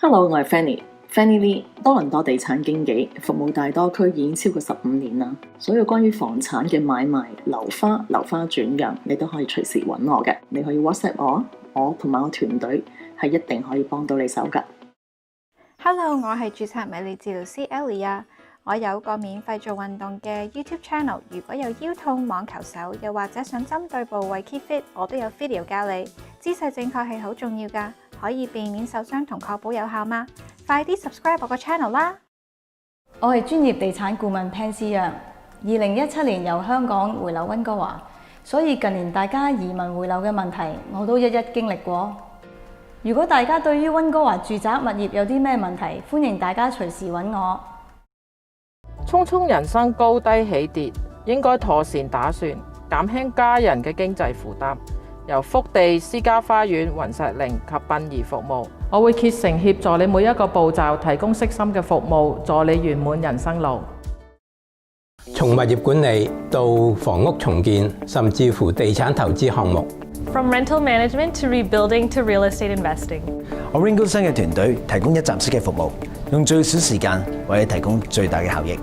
Hello， 我係 Fanny Lee， 多倫多地產經紀，服務大多區已經超過15年啦。所有關於房產嘅買賣、樓花轉讓，你都可以隨時揾我嘅。你可以 WhatsApp 我同埋我團隊係一定可以幫到你手㗎。Hello， 我係註冊物理治療師 Ellie 啊。我有個免費做運動嘅 YouTube channel， 如果有腰痛、網球手，又或者想針對部位 keep fit， 我都有 video 教你。姿勢正確係好重要㗎，可以避免受傷同確保有效嗎？快啲 subscribe 我個 channel 啦！我係專業地產顧問 Pansy 2017年由香港回流溫哥華，所以近年大家移民回流嘅問題，我都一一經歷過。如果大家對於溫哥華住宅物業有啲咩問題，歡迎大家隨時揾我。匆匆人生高低起跌，應該妥善打算，減輕家人嘅經濟負擔。由福地私家花園、雲石陵及殯儀服務，我會竭誠協助你每一個步驟，提供悉心嘅服務，助你圓滿人生路。從物業管理到房屋重建，甚至乎地產投資項目。From rental management to rebuilding to real estate investing， 我 Ringo 生嘅團隊提供一站式嘅服務，用最少時間為你提供最大嘅效益。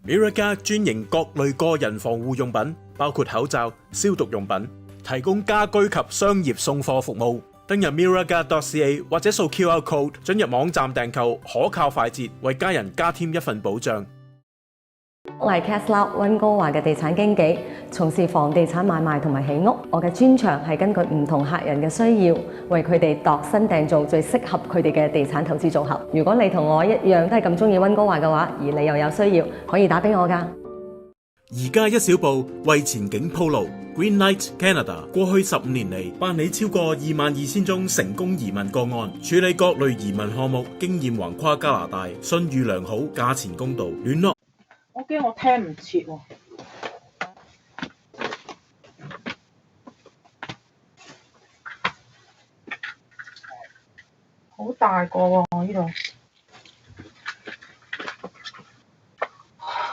Mirror 家專營各類個人防護用品，包括口罩、消毒用品，提供家居及商業送貨服務。登入 mirrorguard.ca 或者掃 QR code 進入網站訂購，可靠快捷，為家人加添一份保障。我係 Casla 溫哥華嘅地產經紀，從事房地產買賣同埋起屋。我嘅專長係根據唔同客人嘅需要，為佢哋度身訂造最適合佢哋嘅地產投資組合。如果你同我一樣都係咁鍾意溫哥華嘅話，而你又有需要，可以打俾我㗎。而家一小步為前景鋪路。Green Light Canada 過去15年嚟辦理超過22,000宗成功移民個案，處理各類移民項目，經驗橫跨加拿大，信譽良好，價錢公道。聯絡我驚我聽唔切喎，好大個喎呢度。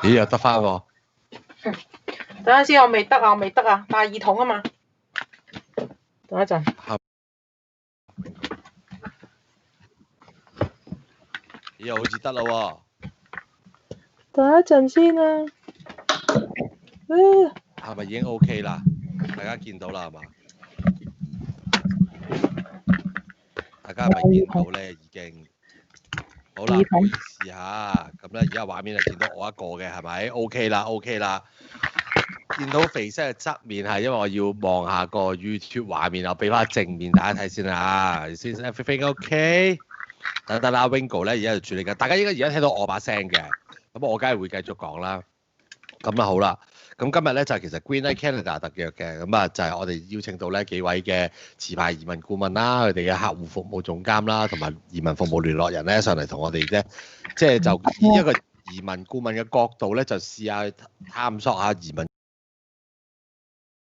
咦，又得返喎？等陣先，我未得啊，戴耳筒啊嘛。等一陣。咦，好似得啦喎。等一陣先啊。係咪已經 OK 啦？大家見到啦係嘛？大家係咪見到咧？已經好啦，唔好意思嚇。咁咧，而家畫面係見到我一個嘅係咪 ？OK 啦。見到肥色嘅側面係因為我要望下個 YouTube 畫面，我俾翻正面大家睇先啦。先 everything OK？ 等啦 ，Wingo 咧而家就處理緊。大家應該而家聽到我把聲嘅，咁我梗係會繼續講啦。咁啦好啦，咁今日咧就係其實 Light Canada 特約嘅，咁啊就係我哋邀請到咧幾位嘅持牌移民顧問啦，佢哋嘅客戶服務總監啦，同埋移民服務聯絡人咧上嚟同我哋啫，即係就以一個移民顧問嘅角度咧，就試下探索下移民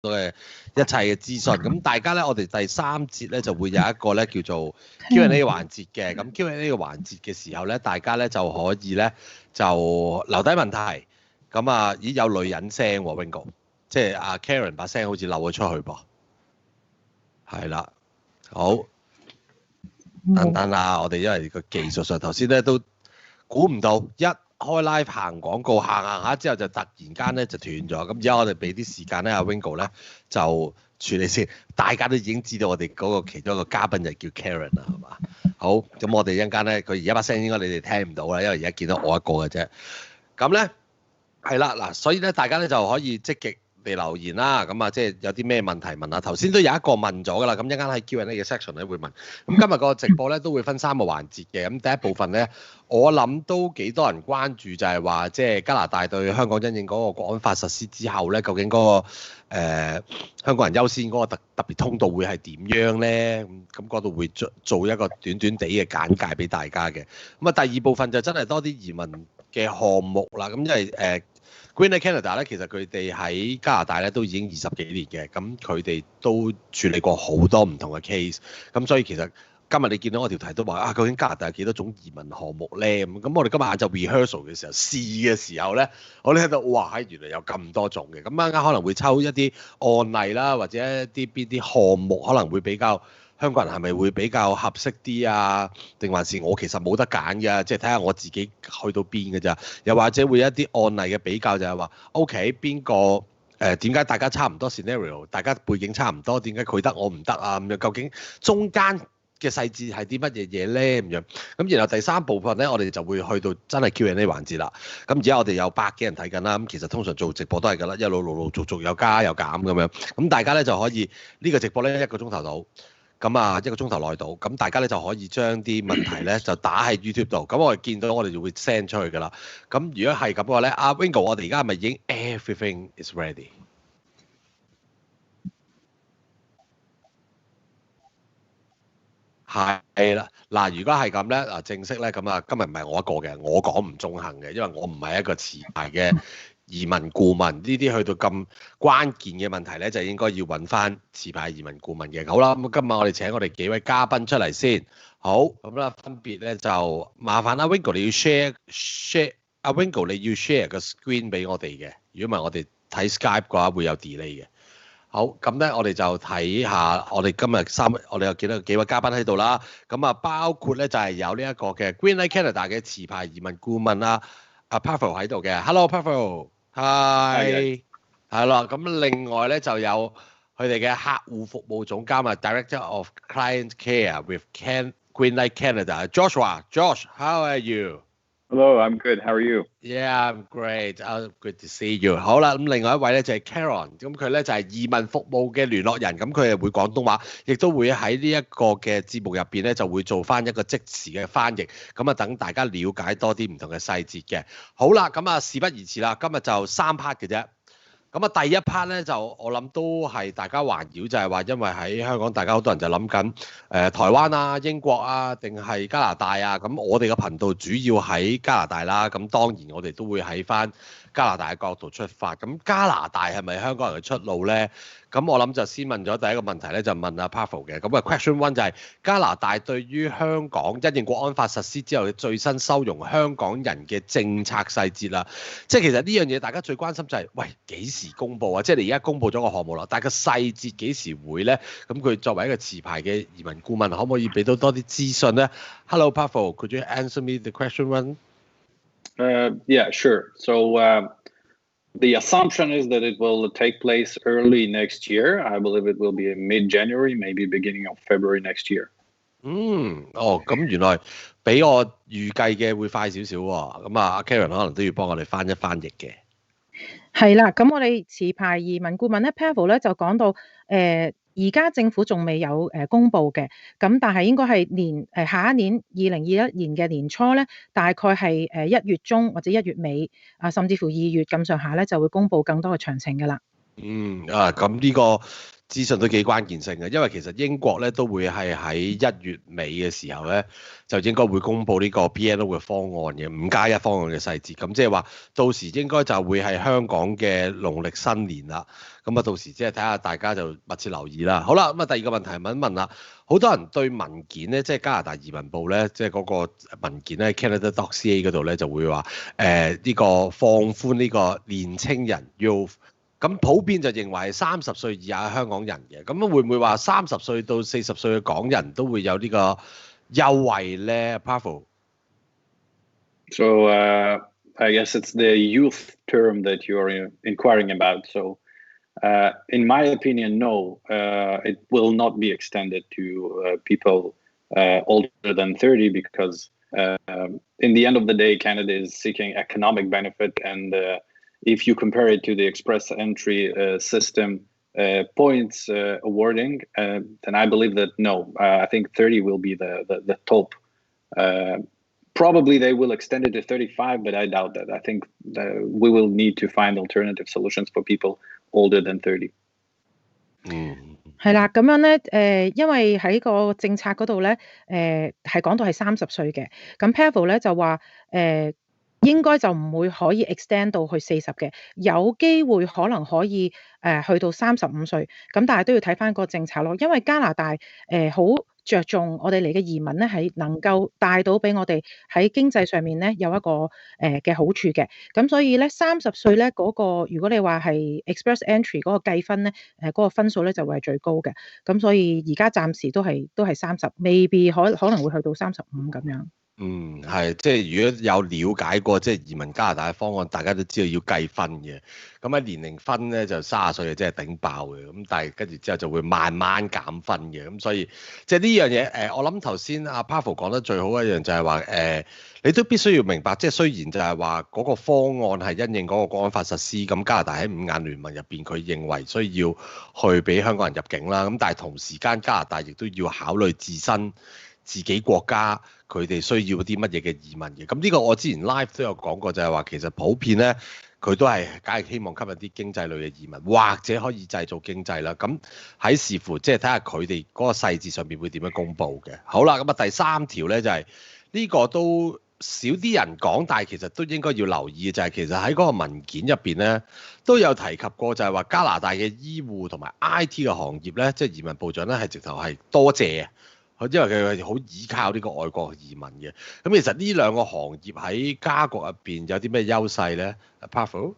嘅一切嘅資訊。咁大家咧，我哋第3節咧就會有一個咧叫做 Q&A 環節嘅。咁 Q&A 嘅環節嘅時候咧，大家咧就可以咧就留低問題。咁啊，咦有女人聲喎 ，Wingo， 即係阿 Karen 把聲好似漏咗出去噃。係啦，好，等啦，我哋因為個技術上頭先咧都估唔到一開 live 行廣告行下之後就突然間咧就斷咗，咁而家我哋俾啲時間咧阿 Wingo 咧就處理先。大家都已經知道我哋嗰個其中一個嘉賓就叫 Karen 啦，係嘛？好，咁我哋一陣間咧佢而家把聲應該你哋聽唔到啦，因為而家見到我一個嘅啫。咁咧係啦嗱，所以咧大家咧就可以積極嚟留言啦。咁啊即係有啲咩問題問下，頭先都有一個問咗㗎啦。咁一陣間喺 Q&A 嘅 section 咧會問。咁今日個直播咧都會分3個環節嘅。咁第一部分咧，我諗都幾多人關注就係話，即係加拿大對香港因應嗰個國安法實施之後咧，究竟嗰個香港人優先嗰個特別通道會係點樣咧？咁嗰度會做一個短短地嘅簡介俾大家嘅。咁啊第二部分就真係多啲移民嘅項目啦。咁因為Light Canada 咧，其實佢哋喺加拿大咧都已經20幾年嘅，咁佢哋都處理過好多唔同嘅 case，咁所以其實今日你見到我條題都話啊，究竟加拿大有幾多種移民項目咧？咁我哋今日晏晝 rehearsal 嘅時候試嘅時候咧，我哋喺度哇，原來有咁多種嘅，咁啱啱可能會抽一啲案例啦，或者一啲邊啲項目可能會比較香港人係咪會比較合適啲啊？定還是我其實冇得揀嘅，即係睇下我自己去到邊嘅咋？又或者會有一啲案例嘅比較就係話 ，OK 邊個點解大家差唔多 scenario， 大家背景差唔多，點解佢得我唔得啊？咁樣究竟中間嘅細節係啲乜嘢嘢咧？咁樣咁，然後第三部分咧，我哋就會去到真係 Q&A 環節啦。咁而家我哋有100幾人睇緊啦。咁其實通常做直播都係㗎啦，一路陸續有加有減咁樣。咁大家咧就可以呢個直播咧1個鐘頭到，咁啊1個鐘頭內到，咁大家咧就可以將啲問題咧就打喺 YouTube 度。咁我哋見到我哋就會 send 出去㗎啦。咁如果係咁嘅話咧，阿 Wingo， 我哋而家係咪已經 everything is ready？係啦，嗱，如果係咁咧，嗱正式咧，咁啊，今日唔係我一個嘅，我講唔中肯嘅，因為我唔係一個持牌嘅移民顧問，呢啲去到咁關鍵嘅問題咧，就應該要揾翻持牌移民顧問嘅。好啦，咁今日我哋請我哋幾位嘉賓出嚟先。好，咁啦，分別咧就麻煩阿 Wingo 你要 share， 阿 Wingo 你要 share 個 screen 俾我哋嘅，如果唔係我哋睇 Skype 嘅話會有 delay 嘅。好，咁咧我哋就睇下，我哋今日我哋有幾位嘉賓喺度啦。咁啊，包括咧就係有呢一個嘅 Green Light Canada 嘅持牌移民顧問啦，阿 Pavel 喺度嘅。Hello Pavel，Hi，係啦。咁另外咧就有佢哋嘅客戶服務總監啊 ，Director of Client Care with Green Light Canada，Joshua。Josh，how are you？Hello, I'm good. How are you? Yeah, I'm great. Good to see you. 好啦，咁另外一位咧就係 Karen， 咁佢咧就係移民服務嘅聯絡人，咁佢係會廣東話，亦都會喺呢一個嘅節目入邊咧就會做翻一個即時嘅翻譯，咁啊等大家了解多啲唔同嘅細節嘅。好啦，咁啊事不宜遲啦，今日就3 part 嘅啫。咁啊，第一 part 咧就我諗都係大家環繞，就係話因為喺香港，大家好多人就諗緊台灣啊、英國啊，定係加拿大啊。咁我哋嘅頻道主要喺加拿大啦。咁當然我哋都會喺翻加拿大嘅角度出發。咁加拿大係咪香港人嘅出路咧？咁我諗就先問咗第一個問題咧，就問阿 Pavel 嘅。咁啊 question one 就係加拿大對於香港因應國安法實施之後嘅最新收容香港人嘅政策細節啦。即係其實呢樣嘢大家最關心就係，喂幾時公佈啊？即係你而家公佈咗個項目啦，但係個細節幾時會咧？咁佢作為一個持牌嘅移民顧問，可唔可以俾到多啲資訊咧 ？Hello Pavel, could you answer me the question one? Yeah, sure. So,the assumption is that it will take place early next year. I believe it will be in mid-January, maybe beginning of February next year. 咁原來比我預計嘅會快少少喎。咁啊，阿 Karen 可能都要幫我哋翻譯嘅。係啦，咁我哋持牌移民顧問咧 Pavel 咧就講到而家政府仲未有公佈嘅，咁但係應該係下一年2021年嘅年初咧，大概係1月中或者1月尾啊，甚至乎2月咁上下咧，就會公佈更多嘅詳情㗎啦。咁呢個資訊都幾關鍵性嘅，因為其實英國咧都會係喺1月尾嘅時候咧，就應該會公佈呢個 BNO 嘅方案嘅5+1方案嘅細節。咁即係話到時應該就會係香港嘅農曆新年啦。咁啊，到時即係睇下大家就密切留意啦。好啦，咁啊第二個問題問一問啦，好多人對文件咧，即係加拿大移民部咧，即係嗰個文件咧 Canada.ca 嗰度咧就會話呢個放寬呢個年青人 youth。咁普遍就認為30歲以下嘅香港人嘅，咁會唔會話30歲到40歲嘅港人都會有呢個優惠咧 ？Pavel? So I guess it's the youth term that you are inquiring about. So in my opinion, no, it will not be extended to people older than 30 because in the end of the day, Canada is seeking economic benefit and、if you compare it to the express entry system points awarding, then I believe that no, I think 30 will be the top. Probably they will extend it to 35, but I doubt that. I think we will need to find alternative solutions for people older than 30. 係啦，咁樣咧，因為喺個政策嗰度咧，係講到係30歲嘅，咁 Pavel 咧就話應該就唔會可以 extend 到去40嘅，有機會可能可以去到35歲，咁但係都要睇翻個政策咯。因為加拿大好着重我哋嚟嘅移民咧係能夠帶到俾我哋喺經濟上面咧有一個嘅好處嘅。咁所以咧30歲咧嗰個如果你話係 express entry 嗰個計分咧嗰個分數咧就會係最高嘅。咁所以而家暫時都係30，未必可能會去到35咁樣。係，即係如果有了解過即係移民加拿大嘅方案，大家都知道要計分嘅。咁喺年齡分咧就30歲即係頂爆嘅，咁但係跟住之後就會慢慢減分嘅。咁所以即係呢樣嘢我諗頭先阿 Pavel 講得最好一樣就係話你都必須要明白，即係雖然就係話嗰個方案係因應嗰個國安法實施，咁加拿大喺5眼聯盟入邊佢認為需要去俾香港人入境啦。咁但係同時間加拿大亦都要考慮自己國家佢哋需要啲乜嘢嘅移民嘅。咁呢個我之前 live 都有講過，就係話其實普遍咧佢都係梗係希望吸引啲經濟類嘅移民，或者可以製造經濟啦。咁喺視乎即係睇下佢哋嗰個細節上面會點樣公佈嘅。好啦，咁啊第3條咧就係呢個都少啲人講，但係其實都應該要留意嘅就係其實喺嗰個文件入邊咧都有提及過，就係話加拿大嘅醫護同埋 IT 嘅行業咧，即係移民部長咧係直頭係多謝。因為佢係好依靠呢個外國移民嘅，咁其實呢兩個行業喺加國入邊有啲咩優勢咧 ？Pavel?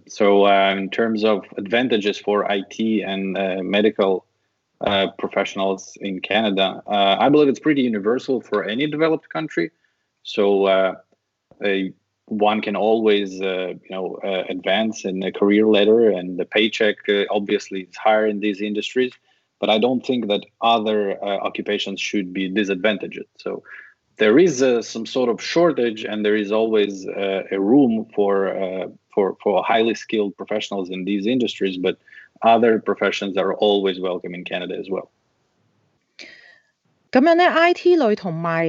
So in terms of advantages for IT and medical professionals in Canada, I believe it's pretty universal for any developed country. So one can always, advance in a career ladder, and the paycheck obviously is higher in these industries. But I don't think that other occupations should be disadvantaged. So there is some sort of shortage, and there is always a room for highly skilled professionals in these industries. But other professions are always welcome in Canada as well. 咁樣咧 IT 類同埋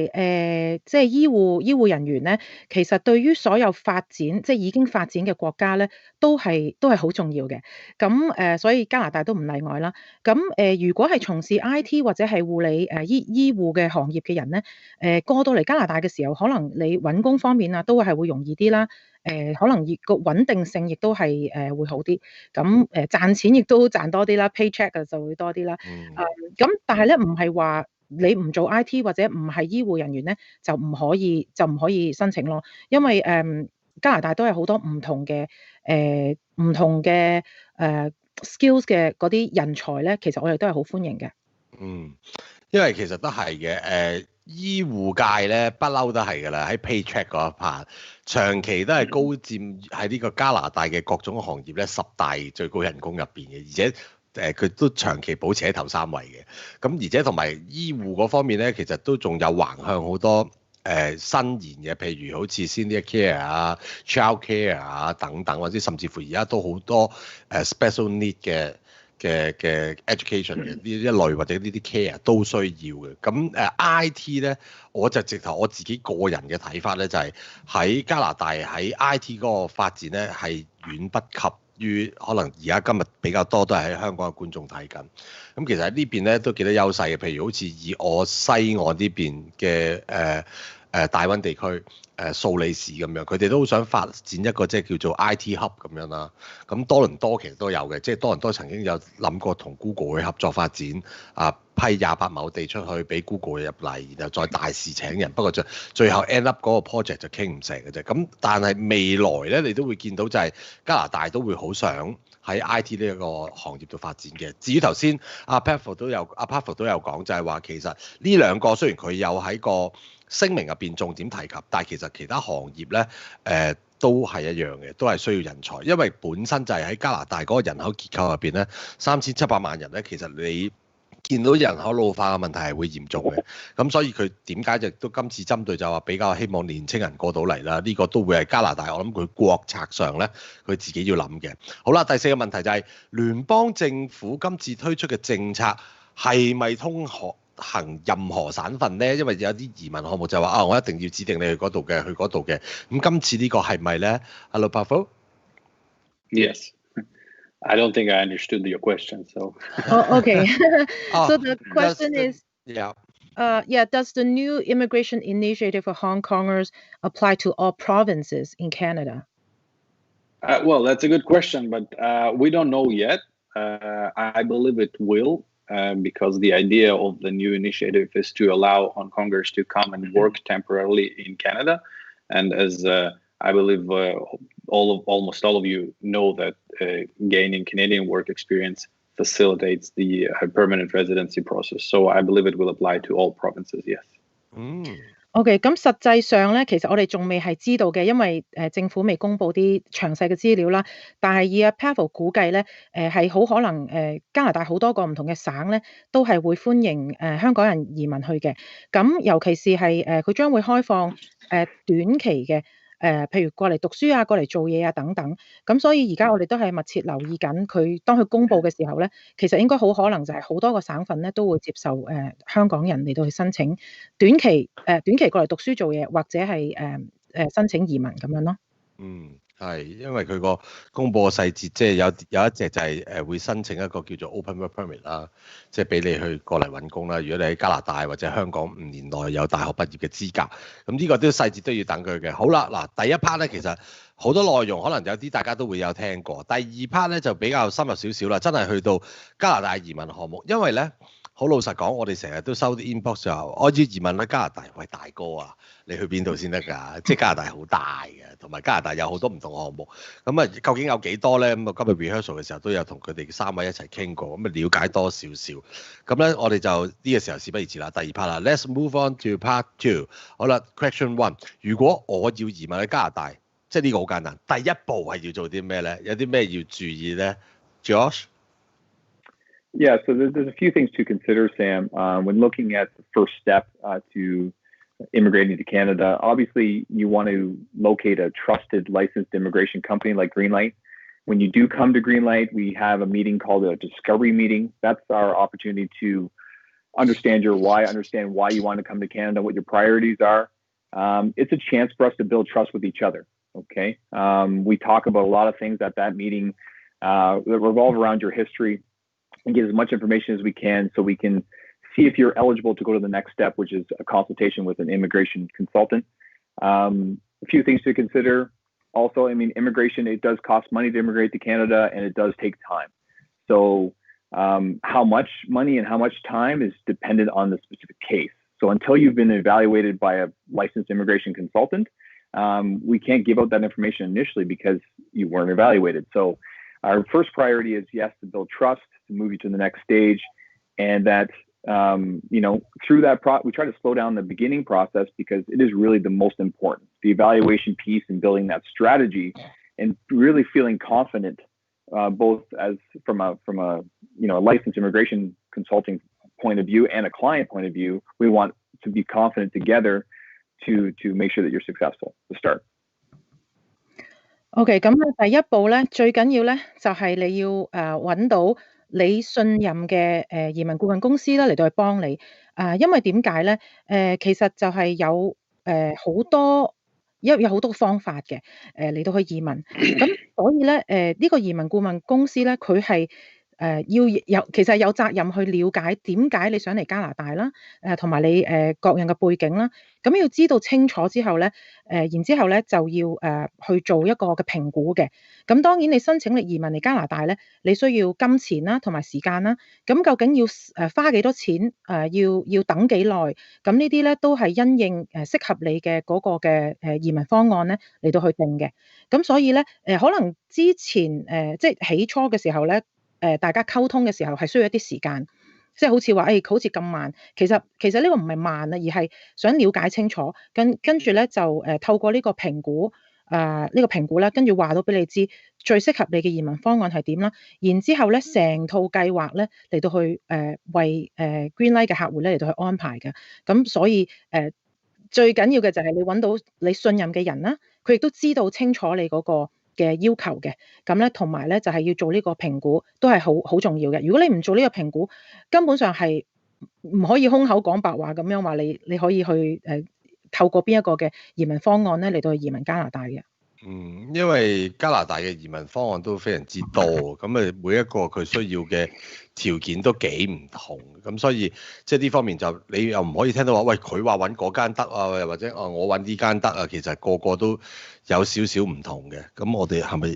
即係醫護人員咧，其實對於所有發展即係已經發展嘅國家咧，都係好重要嘅。咁所以加拿大都唔例外啦。咁如果係從事 IT 或者係護理醫護嘅行業嘅人咧，過到嚟加拿大嘅時候，可能你揾工方面啊，都係會容易啲啦。可能個穩定性亦都係會好啲。咁賺錢亦都賺多啲啦 ，paycheck 就會多啲啦。咁但係咧唔係話你唔做 IT 或者唔係醫護人員咧，就唔可以申請咯。因為加拿大都有好多唔同嘅skills 嘅嗰啲人才咧，其實我哋都係好歡迎嘅。因為其實都係嘅。醫護界咧不嬲都係㗎啦，喺 paycheck 嗰一 part 長期都係高佔喺呢個加拿大嘅各種行業咧10大最高人工入邊嘅，而且佢都長期保持喺頭3位嘅。咁而且同埋醫護嗰方面咧，其實都仲有橫向好多新研嘅，譬如好似 senior care 啊、child care 啊等等，或者甚至乎而家都好多special need 嘅 education 嘅呢一類或者呢啲 care 都需要嘅。咁IT 咧，我就直頭我自己個人嘅睇法咧，就係喺加拿大喺 IT 嗰個發展咧係遠不及於可能而家今日比較多都係喺香港嘅觀眾睇緊。咁其實喺呢邊咧都幾多優勢嘅，譬如好似以我西岸呢邊嘅大溫地區蘇黎世咁樣，佢哋都好想發展一個即係叫做 IT hub 咁樣啦。咁多倫多其實都有嘅，即係多倫多曾經有諗過同 Google 去合作發展批28畝地出去俾 Google 入嚟，然後再大肆請人。不過最後 end up 嗰個 project 就傾唔成嘅啫。咁但係未來咧，你都會見到就係加拿大都會好想喺 IT 呢一個行業度發展嘅。至於頭先阿 Pavel 都有講，就係話其實呢兩個雖然佢有喺個聲明入邊重點提及，但係其實其他行業咧都係一樣嘅，都係需要人才，因為本身就係喺加拿大嗰個人口結構入邊咧，3700萬人咧，其實你見到人口老化嘅問題係會嚴重嘅。咁所以佢點解亦都今次針對就話比較希望年青人過到嚟啦？呢個都會係加拿大我諗佢國策上咧，佢自己要諗嘅。好啦，第4個問題就係聯邦政府今次推出嘅政策係咪通行任何省份咧？因為有啲移民項目就話我一定要指定你去嗰度嘅，去嗰度嘅。咁今次呢個係咪咧？Hello, Pavel? Yes. I don't think I understood your question. So. Okay. So the question is. Does the new immigration initiative for Hong Kongers apply to all provinces in Canada? Well, that's a good question, but we don't know yet. I believe it will. because the idea of the new initiative is to allow Hong Kongers to come and work temporarily in Canada. And as I believe almost all of you know that gaining Canadian work experience facilitates the permanent residency process. So I believe it will apply to all provinces, yes. OK， 咁實際上咧，其實我哋仲未係知道嘅，因為政府未公布啲詳細嘅資料啦。但係以阿 Pavel 估計咧，係好可能加拿大好多個唔同嘅省咧，都係會歡迎香港人移民去嘅。咁尤其是係佢將會開放短期嘅。譬如過嚟讀書啊，過嚟做嘢啊等等，咁所以而家我哋都係密切留意緊佢，當佢公布嘅時候咧，其實應該好可能就係好多個省份咧都會接受香港人嚟到去申請短期過嚟讀書做嘢，或者係申請移民咁樣咯。係，因為佢個公佈嘅細節，即係有一隻就係會申請一個叫做 Open Work Permit 啦，即係俾你去過嚟揾工啦。如果你喺加拿大或者香港5年內有大學畢業嘅資格，咁呢個啲細節都要等佢嘅。好啦，嗱第一 part 咧，其實好多內容可能有啲大家都會有聽過。第二 part 咧就比較深入少少啦，真係去到加拿大移民項目，因為咧好老實講，我哋成日都收啲 inbox 就我要移民去加拿大，喂大哥啊！你去邊度先得㗎？即係加拿大好大嘅，同埋加拿大有好多唔同項目。咁啊，究竟有幾多咧？咁啊，今日 rehearsal 嘅時候都有同佢哋3位一齊傾過，咁啊了解多少少。咁咧，我哋就呢個時候事不宜遲啦，第二 part 啦。Let's move on to part 2。好啦 ，question 1。如果我要移民去加拿大，即係呢個好簡單，第一步係要做啲咩咧？有啲咩要注意咧 ？Josh？Yeah, so there's a few things to consider, Sam, when looking at the first step to immigrating to Canada. Obviously, you want to locate a trusted licensed immigration company like Greenlight. When you do come to Greenlight, we have a meeting called a discovery meeting. That's our opportunity to understand your why, understand why you want to come to Canada, what your priorities are. It's a chance for us to build trust with each other. Okay. We talk about a lot of things at that meeting that revolve around your history and get as much information as we can so we can see if you're eligible to go to the next step, which is a consultation with an immigration consultant. A few things to consider. Also, I mean, immigration, it does cost money to immigrate to Canada, and it does take time. So how much money and how much time is dependent on the specific case. So until you've been evaluated by a licensed immigration consultant, we can't give out that information initially because you weren't evaluated. So our first priority is, yes, to build trust, to move you to the next stage, and that through that we try to slow down the beginning process because it is really the most important. The evaluation piece and building that strategy and really feeling confident, both as from a licensed immigration consulting point of view and a client point of view. We want to be confident together to make sure that you're successful to start. OK， 咁第一步咧，最緊要咧就係你要揾到你信任嘅移民顧問公司啦，嚟到去幫你。因為點解咧？其實就係有好多個方法嘅嚟到去移民。咁所以咧呢個移民顧問公司咧，佢係其實有責任去了解點解你想嚟加拿大啦，同埋你各樣嘅背景啦。咁要知道清楚之後咧，然之後咧就要去做一個嘅評估嘅。咁當然你申請移民嚟加拿大咧，你需要金錢啦，同埋時間啦。咁究竟要花幾多錢？要等幾耐？咁呢啲咧都係因應適合你嘅嗰個嘅移民方案咧嚟到去定嘅。咁所以咧可能之前即係起初嘅時候咧。大家溝通嘅時候係需要一啲時間，即係好似話好似咁慢，其實呢個唔係慢啊，而係想了解清楚，跟住咧就透過呢個評估，咧，跟住話到俾你知最適合你嘅移民方案係點啦，然之後咧成套計劃咧嚟到去為Greenlight 嘅客戶咧嚟到去安排嘅，咁所以最緊要嘅就係你揾到你信任嘅人啦，佢亦都知道清楚你嗰個嘅要求嘅，咁咧同埋咧就係要做呢個評估，都係好重要嘅。如果你唔做呢個評估，根本上係唔可以空口講白話咁樣話你可以去透過邊一個嘅移民方案咧嚟到去移民加拿大嘅。因為加拿大嘅移民方案都非常之多，咁每一個佢需要嘅條件都幾唔同，咁所以即係呢方面就你又唔可以聽到話，喂佢話揾嗰間得啊，又或者我揾呢間得啊，其實個個都有少少唔同嘅，咁我哋係咪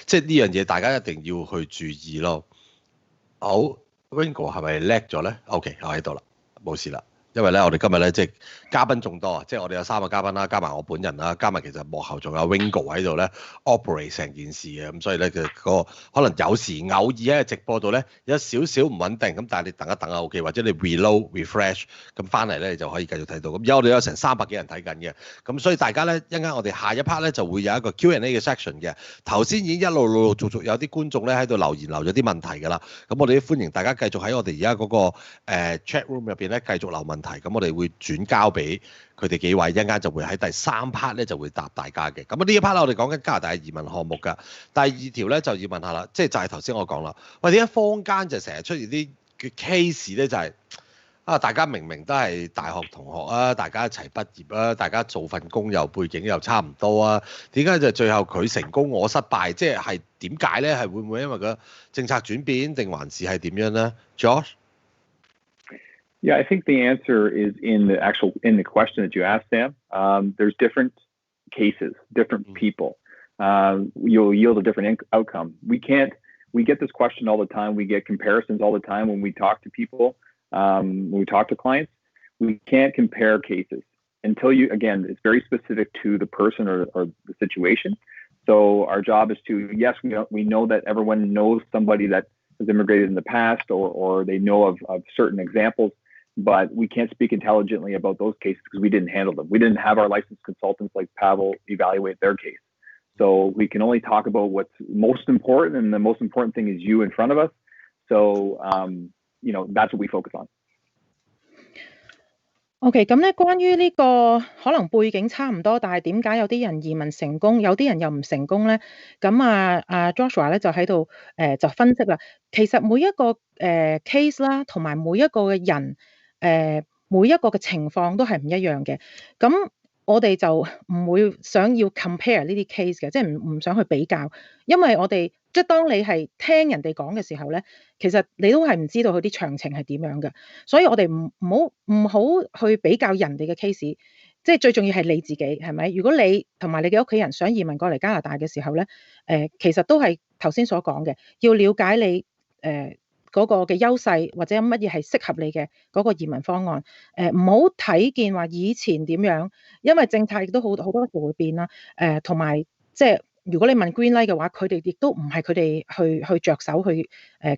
即係呢樣嘢大家一定要去注意咯？好， Ringo 係咪叻咗咧 ？OK， 我喺度啦，冇事啦。因為咧，我哋今日咧即係嘉賓眾多啊，即係我哋有3個嘉賓啦，加埋我本人啦，加埋其實幕後仲有 Ringo 喺度咧 operate 成件事嘅，咁所以咧佢個可能有時偶爾喺直播度咧有少少唔穩定，咁但係你等一等啊 OK， 或者你 reload refresh 咁翻嚟咧你就可以繼續睇到。咁而家我哋有成300幾人睇緊嘅，咁所以大家咧一陣間我哋下一 part 咧就會有一個 Q&A 嘅 section 嘅。頭先已經一路陸陸續續有啲觀眾咧喺度留咗啲問題㗎啦，咁我哋都歡迎大家繼續喺我哋而家嗰個chat room 入邊咧繼續留問題。咁我哋會轉交俾佢哋幾位，一陣間就會喺第3 part 咧就會答大家嘅。咁呢一 part 咧我哋講緊加拿大移民項目㗎。第2條咧就要問下啦，即係就係頭先我講啦。喂，點解坊間就成日出現啲 case 咧？就係大家明明都係大學同學啊，大家一齊畢業啊，大家做份工又背景又差唔多啊，點解就最後佢成功我失敗？即係點解咧？係會唔會因為個政策轉變，定還是係點樣咧 ？Josh？Yeah, I think the answer is in the question that you asked, Sam. There's different cases, different people. You'll yield a different outcome. We get this question all the time. We get comparisons all the time when we talk to people, when we talk to clients. We can't compare cases until again, it's very specific to the person or the situation. So our job is to, yes, we know that everyone knows somebody that has immigrated in the past or they know of certain examples.But we can't speak intelligently about those cases because we didn't handle them. We didn't have our licensed consultants like Pavel evaluate their case. So we can only talk about what's most important, and the most important thing is you in front of us. So, that's what we focus on. OK， 咁咧關於呢個可能背景差唔多，但係點解有啲人移民成功，有啲人又唔成功咧？咁Joshua 咧就喺度就分析啦。其實每一個case 啦，同埋每一個嘅人。每一個嘅情況都係唔一樣嘅，咁我哋就唔會想要 compare 呢啲 case 嘅，即係唔想去比較，因為我哋即係當你係聽人哋講嘅時候咧，其實你都係唔知道佢啲詳情係點樣嘅，所以我哋唔好去比較人哋嘅 case， 即係最重要係你自己係咪？如果你同埋你嘅屋企人想移民過嚟加拿大嘅時候咧，其實都係頭先所講嘅，要了解你嗰個嘅優勢或者乜嘢係適合你嘅嗰個移民方案，唔好睇見話以前點樣，因為政策亦都好多時會變啦，同埋即係如果你問 Green Light 嘅話，佢哋亦都唔係佢哋去着手去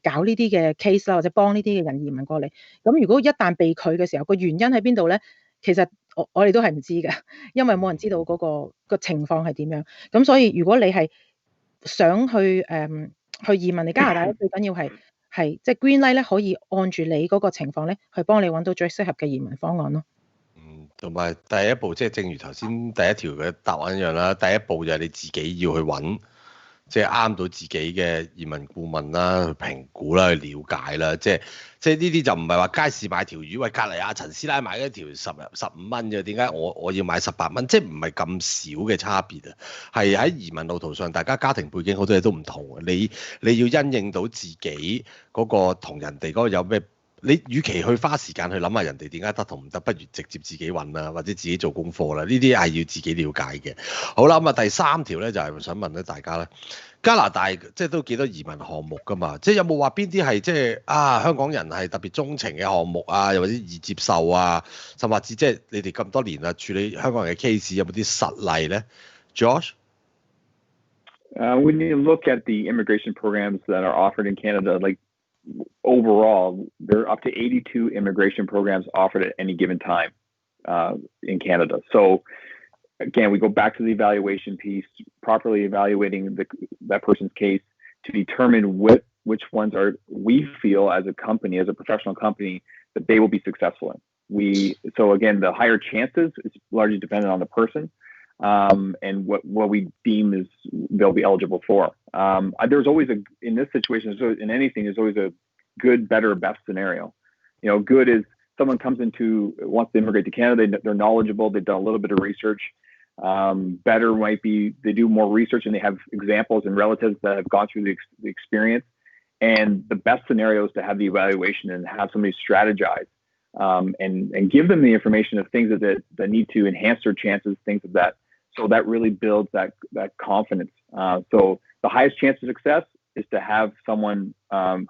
搞呢啲嘅 case 啦，或者幫呢啲嘅人移民過嚟。咁如果一旦被拒嘅時候，個原因喺邊度咧？其實我哋都係唔知嘅，因為冇人知道嗰個情況係點樣。咁所以如果你係想去移民嚟加拿大，最緊要係即係 Green Light 咧，可以按住你嗰個情況咧，去幫你揾到最適合嘅移民方案咯。同埋第一步即係正如頭先第一條嘅答案一樣啦，第一步就係你自己要去揾，即係啱到自己嘅移民顧問啦，去評估啦，去了解啦，即係呢啲就唔係話街市買條魚，喂隔離阿陳師奶買一條15蚊嘅，點解我要買18蚊？即係唔係咁少嘅差別啊？係喺移民路途上，大家家庭背景好多嘢都唔同啊！你要因應到自己嗰個同人哋嗰個有咩？你與其去花時間去諗下人哋點解得同唔得，不如直接自己揾啦，或者自己做功課啦。呢啲係要自己了解嘅。好啦，咁第3條咧就係想問咧大家咧，加拿大即係都幾多移民項目㗎嘛？即係有冇話邊啲係即係香港人係特別鍾情嘅項目啊，又或者易接受啊，甚至即係你哋咁多年啦處理香港人嘅 case 有冇啲實例咧 ？Josh？When you look at the immigration programs that are offered in Canada, like overall, there are up to 82 immigration programs offered at any given time in Canada. So again, we go back to the evaluation piece, properly evaluating that person's case to determine which ones we feel as a company, as a professional company, that they will be successful in. So again, the higher chances is largely dependent on the person and what we deem is they'll be eligible for. There's always in this situation, in anything, there's always a good, better, best scenario. Good is someone wants to immigrate to Canada, they're knowledgeable, they've done a little bit of research. Better might be they do more research and they have examples and relatives that have gone through the experience. And the best scenario is to have the evaluation and have somebody strategize and give them the information of things that need to enhance their chances, things of that. So that really builds that confidence. So the highest chance of success is to have someone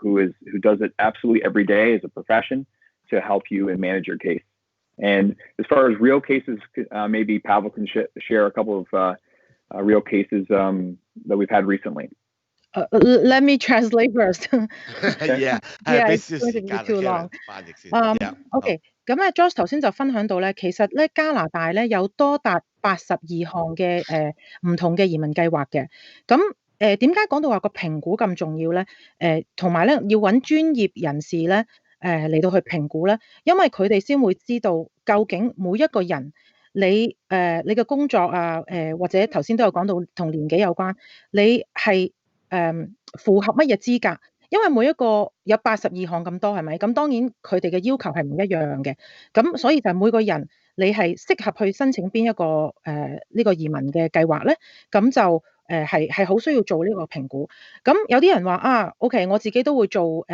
who does it absolutely every day as a profession to help you and manage your case. And as far as real cases, maybe Pavel can share a couple of real cases that we've had recently. Let me translate first. yeah, it's going to be too long. OK， 咁咧 Josh 頭先就分享到咧，其實咧加拿大咧有多達82項嘅唔同嘅移民計劃嘅。咁點解講到話個評估咁重要咧？同埋咧要揾專業人士咧嚟到去評估咧，因為佢哋先會知道究竟每一個人你嘅工作啊或者頭先都有講到同年紀有關，你係符合乜嘢資格？因為每一個有82項咁多，係咪？咁當然佢哋嘅要求係唔一樣嘅，咁所以就每個人你係適合去申請邊一個呢個移民嘅計劃咧，咁就係好需要做呢個評估。咁有啲人話OK， 我自己都會做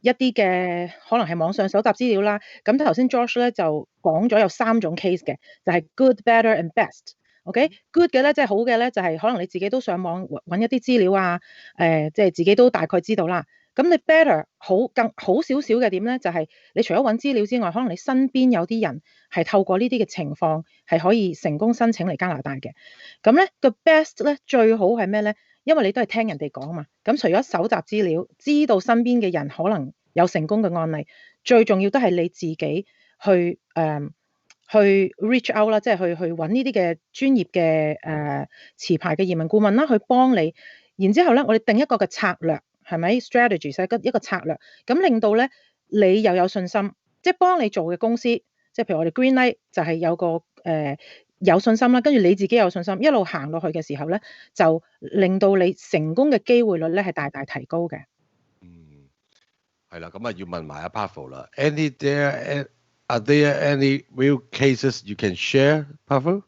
一啲嘅可能係網上搜集資料啦。咁頭先 Josh 咧就講咗有3種 case 嘅，就係 good, better and best。OK，good 嘅咧即係好嘅咧，就係可能你自己都上網揾一啲資料啊，即係自己都大概知道啦。咁你 better 更好少少嘅點咧，就係你除咗揾資料之外，可能你身邊有啲人係透過呢啲嘅情況係可以成功申請嚟加拿大嘅。咁咧個 best 咧最好係咩咧？因為你都係聽人哋講嘛。咁除咗搜集資料，知道身邊嘅人可能有成功嘅案例，最重要都係你自己去 reach out 啦，即係去揾呢啲嘅專業嘅持牌嘅移民顧問啦，去幫你。然之後咧，我哋定一個嘅策略，係咪 strategy 係一個策略，咁令到咧你又有信心，即係幫你做嘅公司，即係譬如我哋 Green Light 就係有個有信心啦，跟住你自己有信心，一路行落去嘅時候咧，就令到你成功嘅機會率咧係大大提高嘅。係啦，咁啊要問埋阿 Pavel 啦。Are there any real cases you can share, Pavel?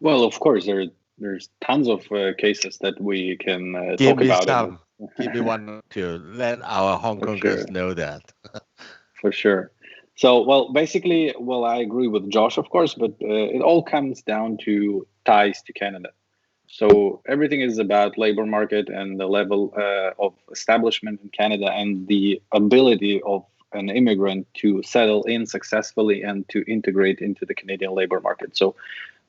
Well, of course, there's tons of cases that we can Give talk me about. Some. Give me one to let our Hong Kongers know that. For sure. So, well, basically, I agree with Josh, of course, but it all comes down to ties to Canada. So everything is about labor market and the level of establishment in Canada and the ability of an immigrant to settle in successfully and to integrate into the Canadian labor market. So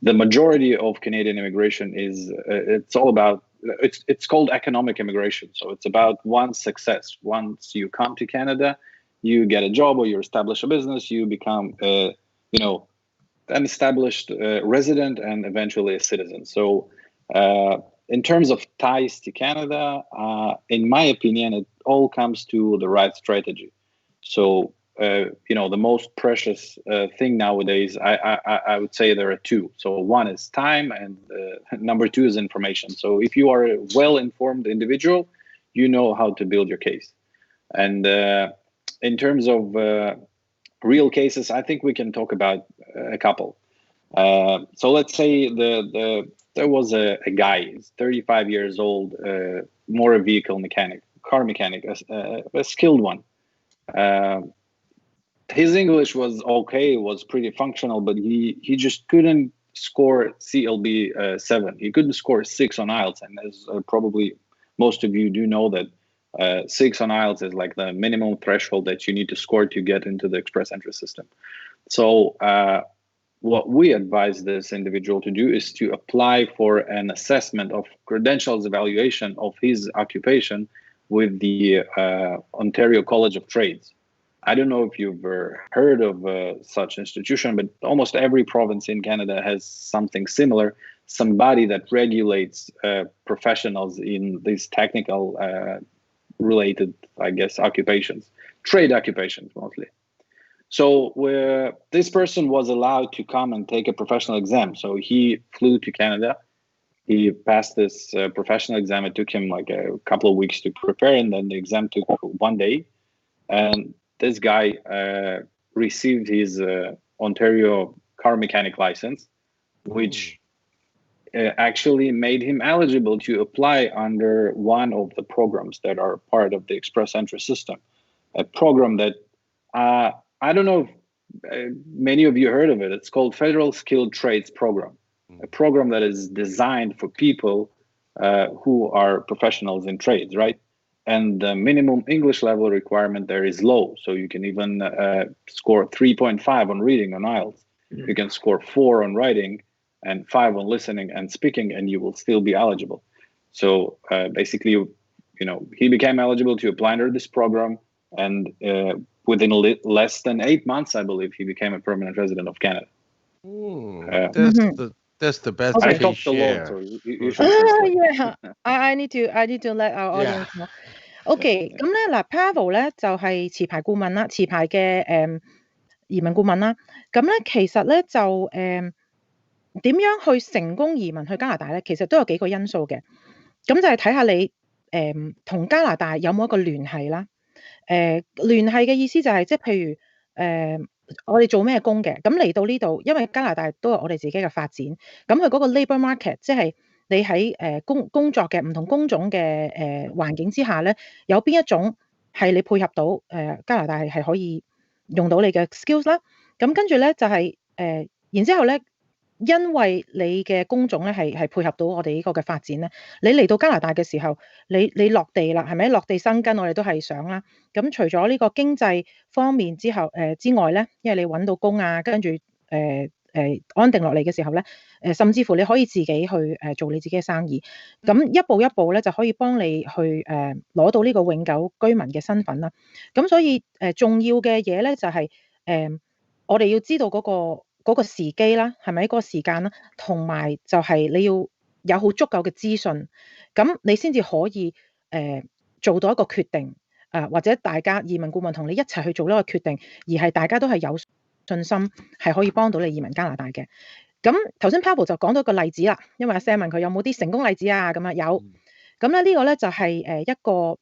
the majority of Canadian immigration is it's all about it's called economic immigration. So it's about one success. Once you come to Canada, you get a job or you establish a business, you become an established resident and eventually a citizen. So in terms of ties to Canada, in my opinion, it all comes to the right strategy. So, the most precious thing nowadays, I would say there are two. So one is time and number two is information. So if you are a well-informed individual, you know how to build your case. And in terms of real cases, I think we can talk about a couple. So let's say there was a guy, he's 35 years old, motor vehicle mechanic, car mechanic, a skilled one. His English was okay, was pretty functional, but he just couldn't score CLB 7. He couldn't score 6 on IELTS, and as probably most of you do know that 6 on IELTS is like the minimum threshold that you need to score to get into the express entry system. So what we advise this individual to do is to apply for an assessment of credentials evaluation of his occupation with the Ontario College of Trades. I don't know if you've heard of such institution, but almost every province in Canada has something similar, somebody that regulates professionals in these technical related, I guess, occupations, trade occupations mostly. So this person was allowed to come and take a professional exam. So he flew to Canada. He passed this professional exam. It took him like a couple of weeks to prepare, and then the exam took 1 day. And this guy received his Ontario car mechanic license, which actually made him eligible to apply under one of the programs that are part of the express entry system. A program that I don't know if many of you heard of it. It's called Federal Skilled Trades Program, a program that is designed for people who are professionals in trades, right? And the minimum English level requirement there is low. So you can even score 3.5 on reading on IELTS. You can score 4 on writing and 5 on listening and speaking, and you will still be eligible. So basically, he became eligible to apply under this program, and within less than 8 months, I believe, he became a permanent resident of Canada. That's the best Okay. I talked a lot, so you should yeah, I need to let our audience know. OK， 咁咧嗱 Pavel 咧就係持牌顧問啦，持牌嘅移民顧問啦。咁咧其實咧就點樣去成功移民去加拿大咧？其實都有幾個因素嘅。咁就係睇下你同加拿大有冇一個聯繫啦。聯繫嘅意思就係即係譬如我哋做咩工嘅，咁嚟到呢度，因為加拿大都有我哋自己嘅發展，咁佢嗰個 labour market 即係你喺工作嘅唔同工種嘅環境之下咧，有邊一種係你配合到加拿大係可以用到你嘅 skills 啦。咁跟住咧就係然之後咧，因為你嘅工種咧係配合到我哋呢個嘅發展咧，你嚟到加拿大嘅時候，你落地啦，係咪落地生根？我哋都係想啦。咁除咗呢個經濟方面之外咧，因為你揾到工啊，跟住安定落嚟嘅時候咧，甚至乎你可以自己去做你自己嘅生意，咁一步一步咧就可以幫你去攞到呢個永久居民嘅身份啦。咁所以重要嘅嘢咧就係我哋要知道嗰個時機啦，係咪嗰個時間啦，同埋就係你要有好足夠嘅資訊，咁你先至可以做到一個決定，或者大家移民顧問同你一齊去做呢個決定，而係大家都係有信心係可以幫到你移民加拿大嘅。咁頭先 Pavel 就講到一個例子啦，因為阿 Sam 問佢有冇啲成功例子啊，咁啊有。咁咧呢個咧就係一個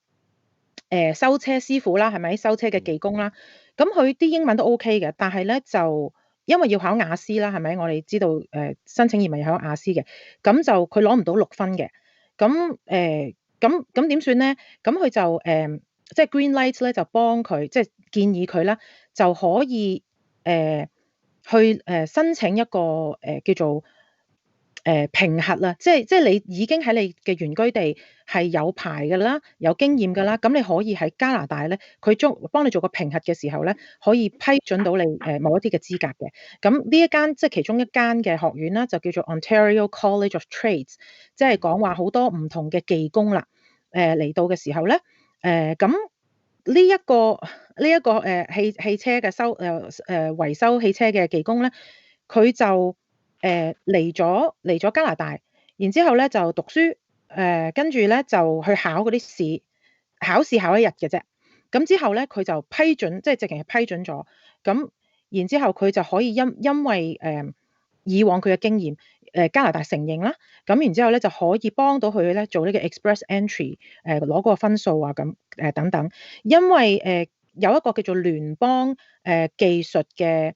修車師傅啦，係咪修車嘅技工啦？咁佢啲英文都 OK 嘅，但係咧就因為要考雅思啦，係咪？我哋知道申請移民要考雅思嘅，咁就佢攞唔到6分嘅。咁咁點算咧？咁佢就即係 Green Light 咧就幫佢，即係建議佢啦，就可以去申請一個叫做評核啦，即係你已經喺你嘅原居地係有牌㗎啦，有經驗㗎啦，咁你可以喺加拿大咧，佢幫你做個評核嘅時候咧，可以批准到你某一啲嘅資格嘅。咁呢一間即係其中一間嘅學院啦，就叫做 Ontario College of Trades， 即係講話好多唔同嘅技工啦。嚟到嘅時候咧，咁呢一個汽車嘅維修汽車嘅技工咧，佢就嚟咗加拿大，然之後咧就讀書，跟住咧就去考嗰啲試，考試考1日嘅啫。咁之後咧佢就批准，即係直情係批准咗。咁然之後佢就可以因為以往佢嘅經驗，加拿大承認啦，咁然之後咧就可以幫到佢咧做呢個 express entry， 攞嗰個分數啊咁等等。因為有一個叫做聯邦技術嘅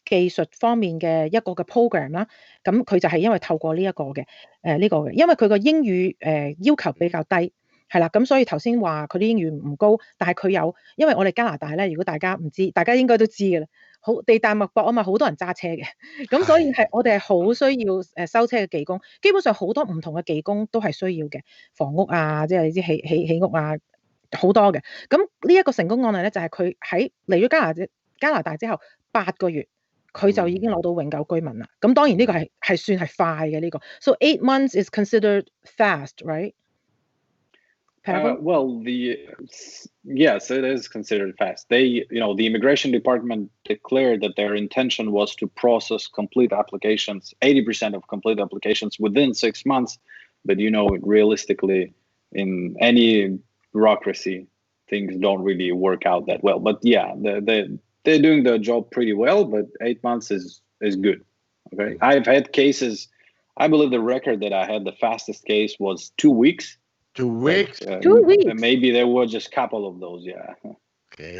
技術方面嘅一個嘅 program 啦，咁佢就係因為透過呢一個嘅因為佢個英語要求比較低，係啦，咁所以頭先話佢啲英語唔高，但係佢有，因為我哋加拿大咧，如果大家唔知，大家應該都知嘅啦，好地大物博啊嘛，好多人揸車嘅，咁所以我哋係好需要收車嘅技工，基本上好多唔同嘅技工都係需要嘅，房屋啊，即係你知起屋啊，好多嘅。咁呢一個成功案例咧，就係佢喺嚟咗加拿大之後8個月，佢就已經攞到永久居民啦。咁當然呢個係算係快嘅呢個。So 8 months is considered fast, right? Well, yes, it is considered fast. The immigration department declared that their intention was to process complete applications, 80% of complete applications within 6 months. But realistically, in any bureaucracy, things don't really work out that well. But yeah, they're doing their job pretty well. But 8 months is good. Okay, I've had cases. I believe the record that I had, the fastest case was 2 weeks. 2 weeks? 2 weeks. Maybe there were just a couple of those, yeah. Okay.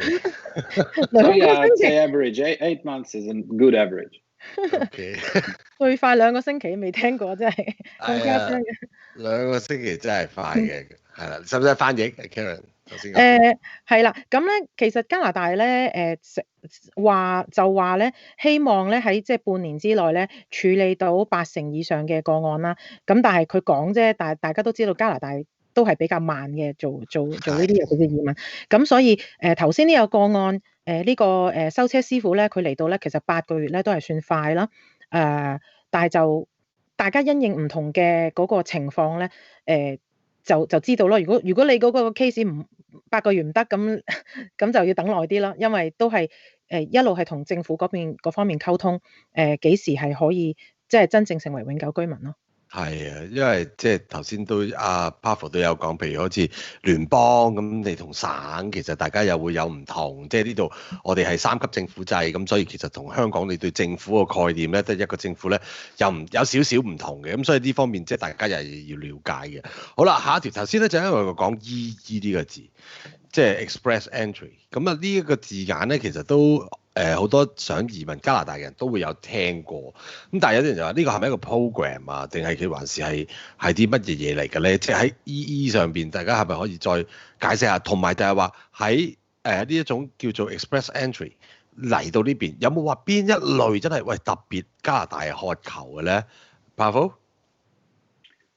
So yeah, I'd say average. 8 months is a good average. Okay. 最快2個星期未聽過，真係好誇張嘅。2個星期真係快嘅，係啦，使唔使翻譯 ，Karen？係啦，咁咧其實加拿大咧話咧，希望咧喺即係半年之內咧處理到80%以上嘅個案啦。咁但係佢講啫，但係大家都知道加拿大都係比較慢嘅做呢啲尤其是移民。咁所以頭先呢個個案呢個修車師傅咧，佢嚟到咧其實8個月咧都係算快啦。但係就大家因應唔同嘅嗰個情況咧，就知道咯。如果你嗰個 case 8個月唔得，咁就要等耐啲啦。因為都係一路係同政府嗰方面溝通，幾時係可以即係真正成為永久居民咯。係啊，因為即係頭先都阿 Pavel 都有講，譬如好似聯邦咁，你同省其實大家又會有唔同，即係呢度我哋係3級政府制，咁所以其實同香港你對政府個概念咧，得一個政府咧，有少少唔同嘅，咁所以呢方面即係大家又係要了解嘅。好啦，下一條頭先咧就因為我講 EE 呢個字，即係 Express Entry， 咁啊呢一個字眼咧其實都好多想移民加拿大嘅人都會有聽過，咁但係有啲人就話呢個係咪一個 program 啊，定係佢還是係啲乜嘢嘢嚟嘅咧？即係喺 EE 上邊，大家係咪可以再解釋下？同埋就係話喺呢一種叫做 Express Entry 嚟到呢邊，有冇話邊一類真係特別加拿大渴求嘅咧 ？Pavel?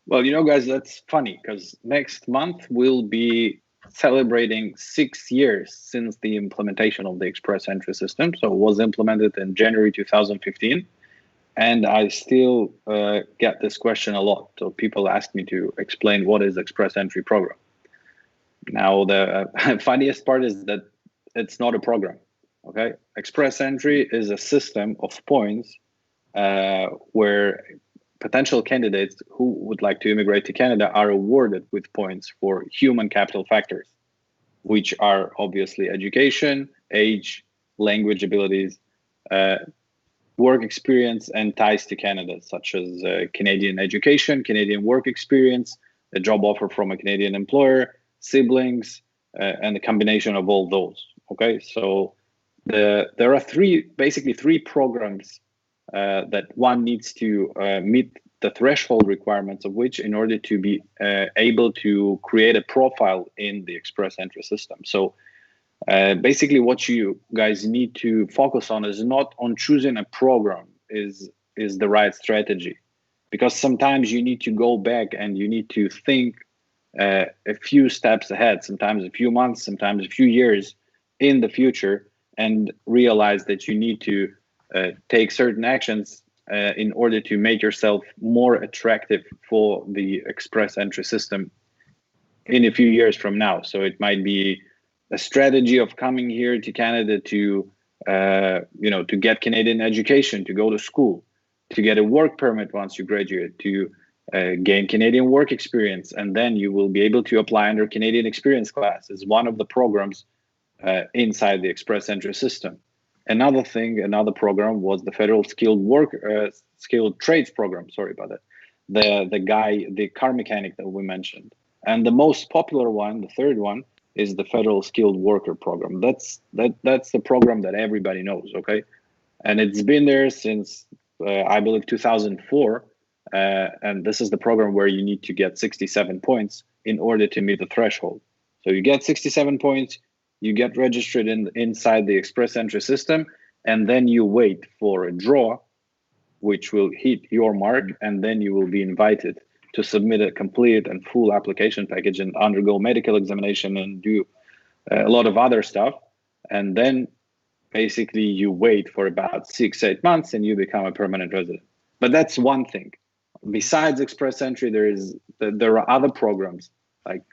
Well, you know, guys, that's funny because next month we'll be celebrating 6 years since the implementation of the Express Entry system. So it was implemented in January 2015. And I still get this question a lot. So people ask me to explain what is Express Entry program. Now, the funniest part is that it's not a program. Okay, Express Entry is a system of points where potential candidates who would like to immigrate to Canada are awarded with points for human capital factors, which are obviously education, age, language abilities, work experience, and ties to Canada, such as Canadian education, Canadian work experience, a job offer from a Canadian employer, siblings, and a combination of all those. Okay, so there are basically three programs that one needs to meet the threshold requirements of which in order to be able to create a profile in the Express Entry system. So basically what you guys need to focus on is not on choosing a program is the right strategy, because sometimes you need to go back and you need to think a few steps ahead, sometimes a few months, sometimes a few years in the future, and realize that you need to take certain actions in order to make yourself more attractive for the Express Entry system in a few years from now. So it might be a strategy of coming here to Canada to, to get Canadian education, to go to school, to get a work permit once you graduate, to gain Canadian work experience, and then you will be able to apply under Canadian Experience Class as one of the programs inside the Express Entry system. Another program was the Federal Skilled Trades program. Sorry about that. The car mechanic that we mentioned. And the most popular one, the third one, is the Federal Skilled Worker program. That's the program that everybody knows, okay? And it's been there since, I believe, 2004. And this is the program where you need to get 67 points in order to meet the threshold. So you get 67 points, you get registered inside the Express Entry system, and then you wait for a draw, which will hit your mark, and then you will be invited to submit a complete and full application package and undergo medical examination and do a lot of other stuff. And then basically you wait for about 6-8 months and you become a permanent resident. But that's one thing. Besides Express Entry, there are other programs. Like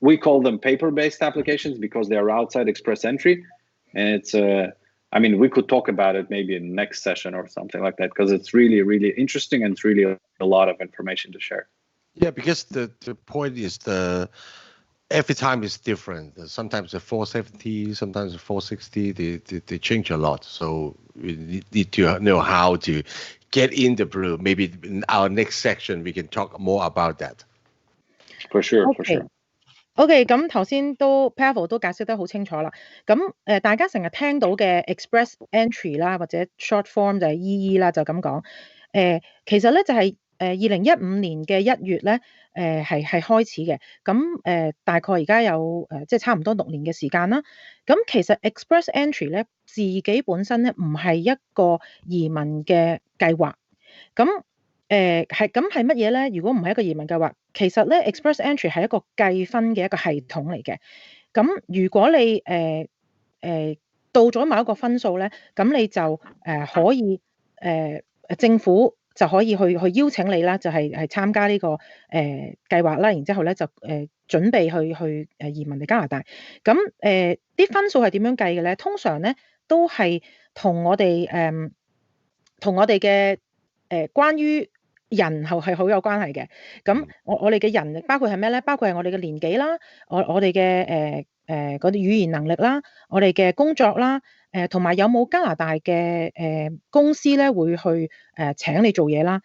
we call them paper-based applications because they are outside Express Entry, and it's we could talk about it maybe in the next session or something like that, because it's really, really interesting and it's really a lot of information to share. Yeah, because the point is every time is different. Sometimes the 470, sometimes the 460. They change a lot, so we need to know how to get in the blue. Maybe in our next section we can talk more about that. For sure, for sure. OK， 咁頭先Pavel 都解釋得好清楚啦。咁大家成日聽到嘅 Express Entry 啦，或者 short form 就係 EE 啦，就咁講。其實咧就係2015年嘅1月咧，係開始嘅。咁大概而家有即係差唔多6年嘅時間啦。咁其實 Express Entry 咧自己本身咧唔係一個移民嘅計劃。咁係乜嘢咧？如果唔係一個移民計劃，其實咧 Express Entry 係一個計分嘅一個系統嚟嘅。咁如果你到咗某一個分數咧，咁你就可以政府就可以去邀請你啦，就係參加呢個計劃啦。然之後咧就準備去移民嚟加拿大。咁啲分數係點樣計嘅咧？通常咧都係同我哋嘅關於人係好有關係嘅。咁我哋嘅人包括係咩咧？包括係我哋嘅年紀啦，我哋嘅嗰啲語言能力啦，我哋嘅工作啦，同埋有冇加拿大嘅公司咧會去請你做嘢啦，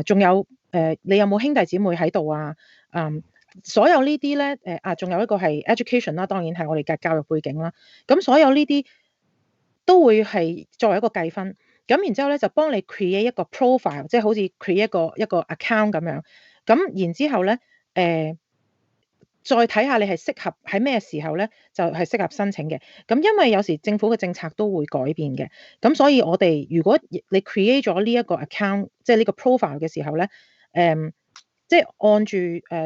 仲有你有冇兄弟姊妹喺度啊？所有呢啲咧仲有一個係 education 啦，當然係我哋嘅教育背景啦。咁所有呢啲都會係作為一個計分。咁然之後咧就幫你 create 一個 profile， 即係好似 create 一個 account 咁樣。咁然之後咧再睇下你係適合喺咩時候咧，就係適合申請嘅。咁因為有時政府嘅政策都會改變嘅，咁所以我哋如果你 create 咗呢一個 account， 即係呢個 profile 嘅時候咧，即係按住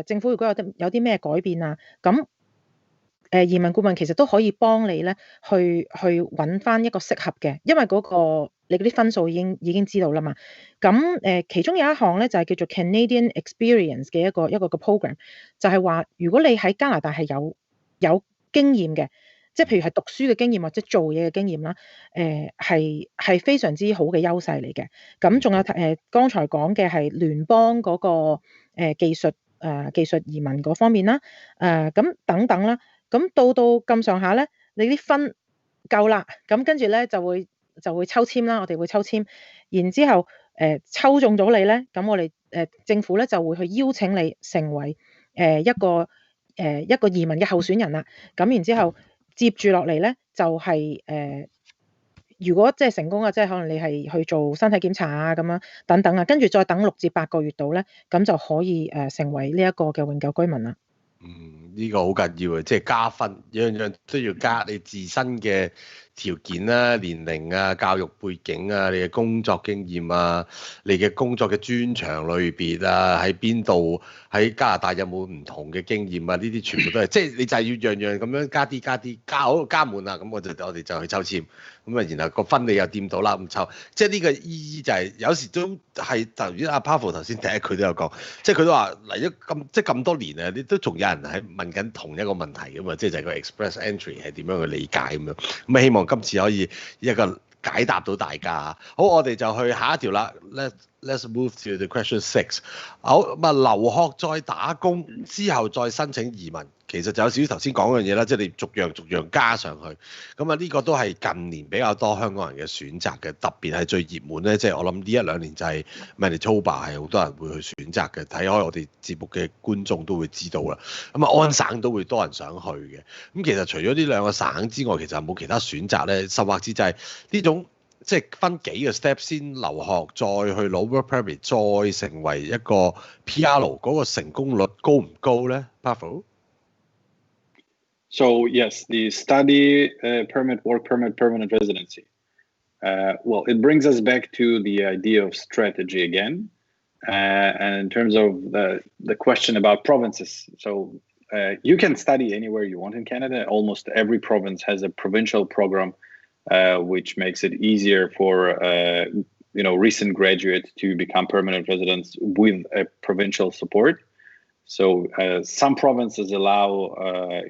政府如果有啲咩改變啊，咁移民顧問其實都可以幫你咧去揾翻一個適合嘅，因為嗰個你嗰啲分數已經知道啦嘛。咁其中有一項咧就係叫做 Canadian Experience 嘅一個 program， 就係話如果你喺加拿大係有經驗嘅，即係譬如係讀書嘅經驗或者做嘢嘅經驗啦，係非常之好嘅優勢嚟嘅。咁仲有剛才講嘅係聯邦嗰個技術移民嗰方面啦，咁等等啦。咁到咁上下咧，你啲分夠啦，咁跟住咧就會抽籤啦，我哋會抽籤，然之後抽中咗你咧，咁我哋政府咧就會去邀請你成為一個移民嘅候選人啦。咁然之後接住落嚟咧就係如果即係成功啊，即係可能你係去做身體檢查啊咁樣等等啊，跟住再等6至8個月度咧，咁就可以成為呢一個嘅永久居民啦。呢個好緊要嘅，即係加分，樣樣都要加你自身嘅條件啦、年齡啊、教育背景啊、你嘅工作經驗啊、你嘅工作嘅專長類別啊、喺邊度喺加拿大有冇唔同嘅經驗啊，呢啲全部都係，即係你就係要樣樣咁樣加好加滿啊，咁我哋就去抽籤，咁啊然後個分你又掂到啦，咁抽，即係呢個意義就係有時都係，頭先阿 Pavel 頭先第一佢都有講，即係佢都話嚟咗咁多年啊，你都仲有人係問緊同一個問題㗎嘛，即係就係個 Express Entry 係點樣去理解咁樣，咁啊希望今次可以一個解答到大家。好，我哋就去下一條啦。Let's move to the question 6。好，咁啊，留學再打工之後再申請移民，其實就有少少頭先講嘅嘢啦，即係你逐樣加上去。咁啊，呢個都係近年比較多香港人嘅選擇嘅，特別係最熱門咧，即係我諗呢1-2年就係 Manitoba 係好多人會去選擇嘅。睇開我哋節目嘅觀眾都會知道啦。咁啊，安省都會多人想去嘅。咁其實除咗呢2個省之外，其實冇其他選擇咧，甚或之就係呢種。即係分幾個 step 先留學，再去攞 work permit， 再成為一個 PR， 嗰個成功率高唔高咧 ？Pavel? So yes, the study permit, work permit, permanent residency. Well, it brings us back to the idea of strategy again, and in terms of the question about provinces. So you can study anywhere you want in Canada. Almost every province has a provincial program. Which makes it easier for recent graduates to become permanent residents with a provincial support. So some provinces allow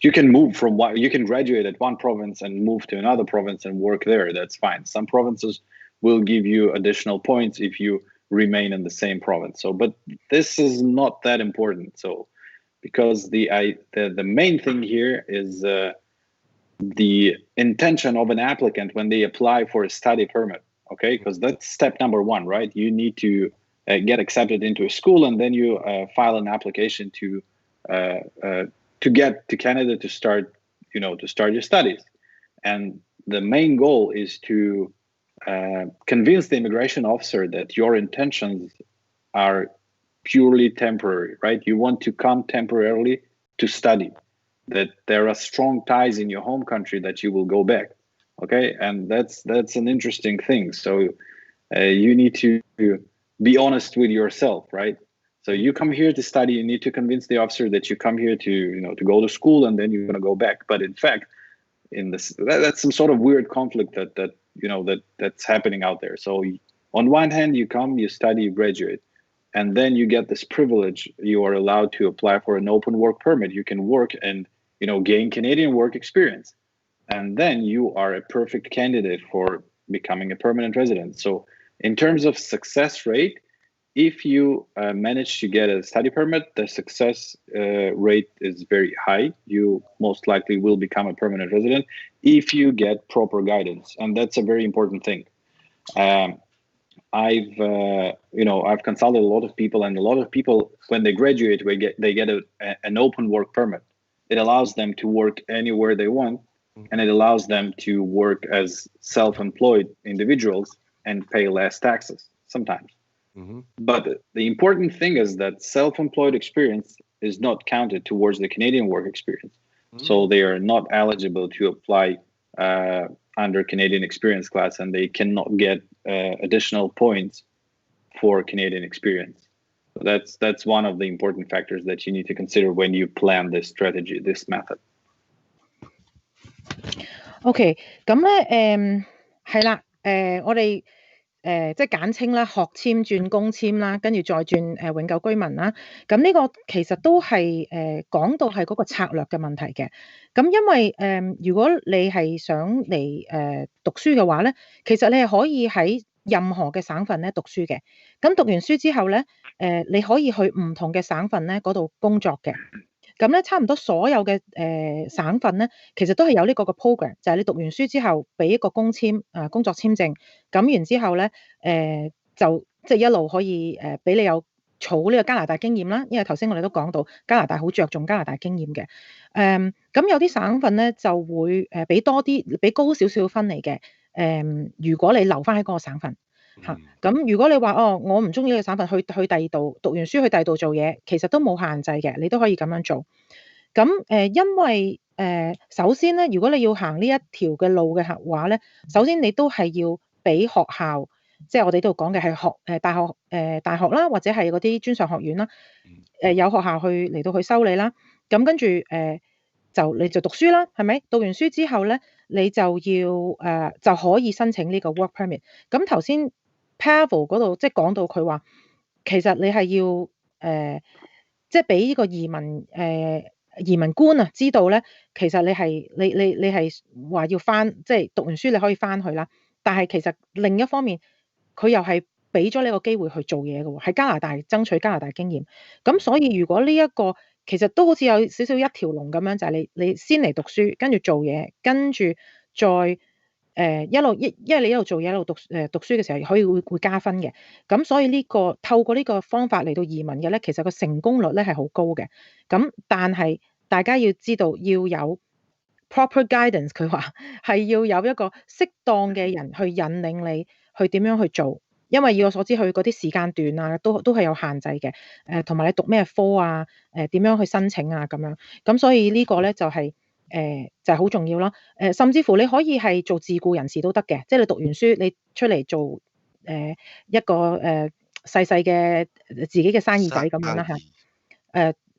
you can move from you can graduate at one province and move to another province and work there. That's fine. Some provinces will give you additional points if you remain in the same province. So, but this is not that important. So, because the main thing here is the intention of an applicant when they apply for a study permit, okay? Because that's step number 1, right? You need to get accepted into a school, and then you file an application to get to Canada to start your studies. And the main goal is to convince the immigration officer that your intentions are purely temporary, right? You want to come temporarily to study, that there are strong ties in your home country that you will go back, okay? And that's an interesting thing. So you need to be honest with yourself, right? So you come here to study, you need to convince the officer that you come here to go to school and then you're going to go back. But in fact, that's some sort of weird conflict that's happening out there. So on one hand, you come, you study, you graduate, and then you get this privilege. You are allowed to apply for an open work permit. You can work and gain Canadian work experience, and then you are a perfect candidate for becoming a permanent resident. So in terms of success rate, if you manage to get a study permit, the success rate is very high. You most likely will become a permanent resident if you get proper guidance, and that's a very important thing. I've consulted a lot of people, and a lot of people, when they graduate, they get an open work permit. It allows them to work anywhere they want, and it allows them to work as self-employed individuals and pay less taxes sometimes. Mm-hmm. But the important thing is that self-employed experience is not counted towards the Canadian work experience. Mm-hmm. So they are not eligible to apply under Canadian experience class, and they cannot get additional points for Canadian experience. So that's one of the important factors that you need to consider when you plan this strategy, this method. OK， 咁咧係啦，我哋即係簡稱啦，學簽轉工簽啦，跟住再轉永久居民啦。咁呢個其實都係講到係嗰個策略嘅問題嘅。咁因為如果你係想嚟讀書嘅話咧，其實你係可以喺任何嘅省份咧讀書嘅。咁讀完書之後咧，你可以去唔同嘅省份咧嗰度工作嘅。咁咧，差唔多所有嘅省份咧，其實都係有呢個嘅 program， 就係你讀完書之後，俾一個工作簽證，咁然之後咧，就即係一路可以俾你有儲呢個加拿大經驗啦。因為頭先我哋都講到加拿大好着重加拿大經驗嘅。咁有啲省份咧就會俾多啲，俾高少少分嚟嘅。如果你留翻喺嗰個省份。咁如果你話我唔中意呢個省份，去第二度讀完書去第二度做嘢，其實都冇限制嘅，你都可以咁樣做。咁因為首先咧，如果你要行呢一條嘅路嘅話咧，首先你都係要俾學校，即係我哋度講嘅係大學啦，或者係嗰啲專上學院啦，有學校嚟到去收你啦。咁跟住你就讀書啦，係咪？讀完書之後咧，你就要就可以申請呢個 work permit。咁頭先 Pavel 嗰度即係講到佢話，其實你係要即係俾呢個移民官啊知道咧，其實你係話要翻，即係讀完書你可以翻去啦。但係其實另一方面，佢又係俾咗你個機會去做嘢嘅喎，喺加拿大爭取加拿大經驗。咁所以如果呢一個其實都好似有少少一條龍咁樣，就係你先嚟讀書，跟住做嘢，跟住再一路因為你一路做嘢一路讀書嘅時候，會加分嘅。咁所以透過呢個方法嚟到移民嘅咧，其實個成功率咧係好高嘅。咁但係大家要知道要有 proper guidance， 佢話係要有一個適當嘅人去引領你去點樣去做。因為以我所知，佢嗰啲時間段啊，都係有限制嘅。同埋你讀咩科啊，點樣去申請啊咁樣。咁所以呢個咧就係好重要咯。甚至乎你可以係做自僱人士都得嘅，即係你讀完書，你出嚟做一個細細嘅自己嘅生意仔咁樣啦嚇。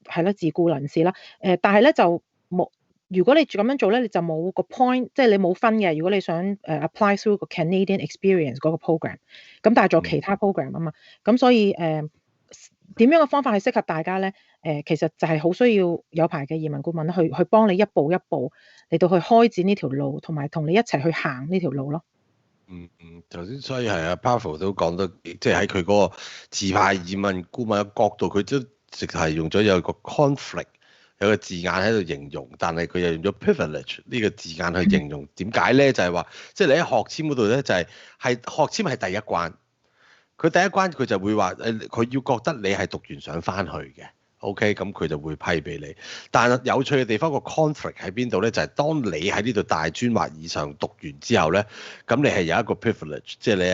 係咯，自僱人士啦。但係咧就冇。如果你咁樣做咧，你就冇個 point， 即係你冇分嘅。如果你想apply through 個 Canadian experience 嗰個 program， 咁但係做其他 program 啊嘛，咁所以點樣嘅方法係適合大家咧？其實就係好需要有牌嘅移民顧問去幫你一步一步嚟到去開展呢條路，同埋同你一齊去行呢條路咯。頭先所以係阿 Pavel 都講得，即係喺佢嗰個持牌移民顧問嘅角度，佢都直係用咗有個 conflict。有個字眼喺度形容，但係佢又用咗 privilege 呢個字眼去形容。點解咧？就係話，即係你喺學簽嗰度咧，就係學簽係第一關。佢第一關佢就會話佢要覺得你係讀完想翻去嘅。OK， 咁佢就會批俾你。但係有趣嘅地方個 conflict 喺邊度咧？就係、是、當你喺呢度大專或以上讀完之後咧，咁你係有一個 privilege， 即係你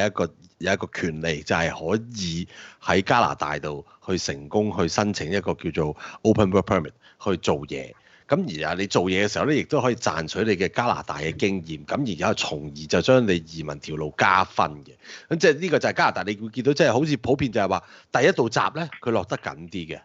有一個權利，就係可以喺加拿大度去成功去申請一個叫做 open work permit 去做嘢。咁而你做嘢嘅時候咧，亦都可以賺取你嘅加拿大嘅經驗，咁而家從而就將你移民條路加分嘅。咁即係呢個就係加拿大，你會見到即係好似普遍就係話第一道閘咧，佢落得緊啲嘅。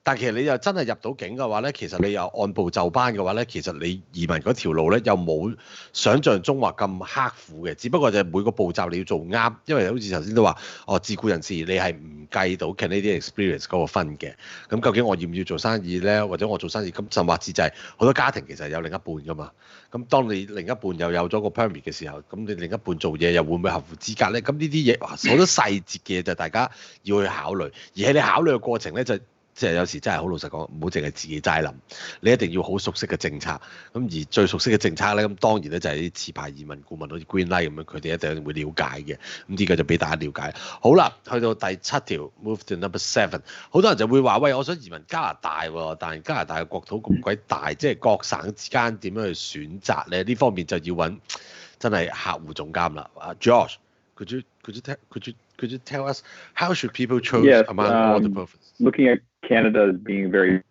但其實你又真係入到境嘅話咧，其實你又按部就班嘅話咧，其實你移民嗰條路咧又冇想像中話咁刻苦嘅，只不過就係每個步驟你要做啱，因為好似頭先都話，自僱人士你係唔計到 Canadian experience 嗰個分嘅。咁究竟我要唔要做生意咧？或者我做生意咁，甚至就係好多家庭其實有另一半噶嘛。咁當你另一半又有咗個 permit 嘅時候，咁你另一半做嘢又會唔會合乎資格咧？咁呢啲嘢好多細節嘅嘢就大家要去考慮，而喺你考慮嘅過程咧就。即係有時真係好老實講，唔好淨係自己齋諗，你一定要好熟悉嘅政策。咁而最熟悉嘅政策咧，咁當然咧就係啲持牌移民顧問，好似 Green Light 咁樣，佢哋一定會了解嘅。咁呢個就俾大家了解。好啦，去到第7條 ，move to number 7。好多人就會話：喂，我想移民加拿大喎，但係加拿大嘅國土咁鬼大，即係各省之間點樣去選擇咧？呢方面就要揾真係客戶總監啦。Josh，could you tell us how should people choose among all the provinces? Looking at Canada as being a very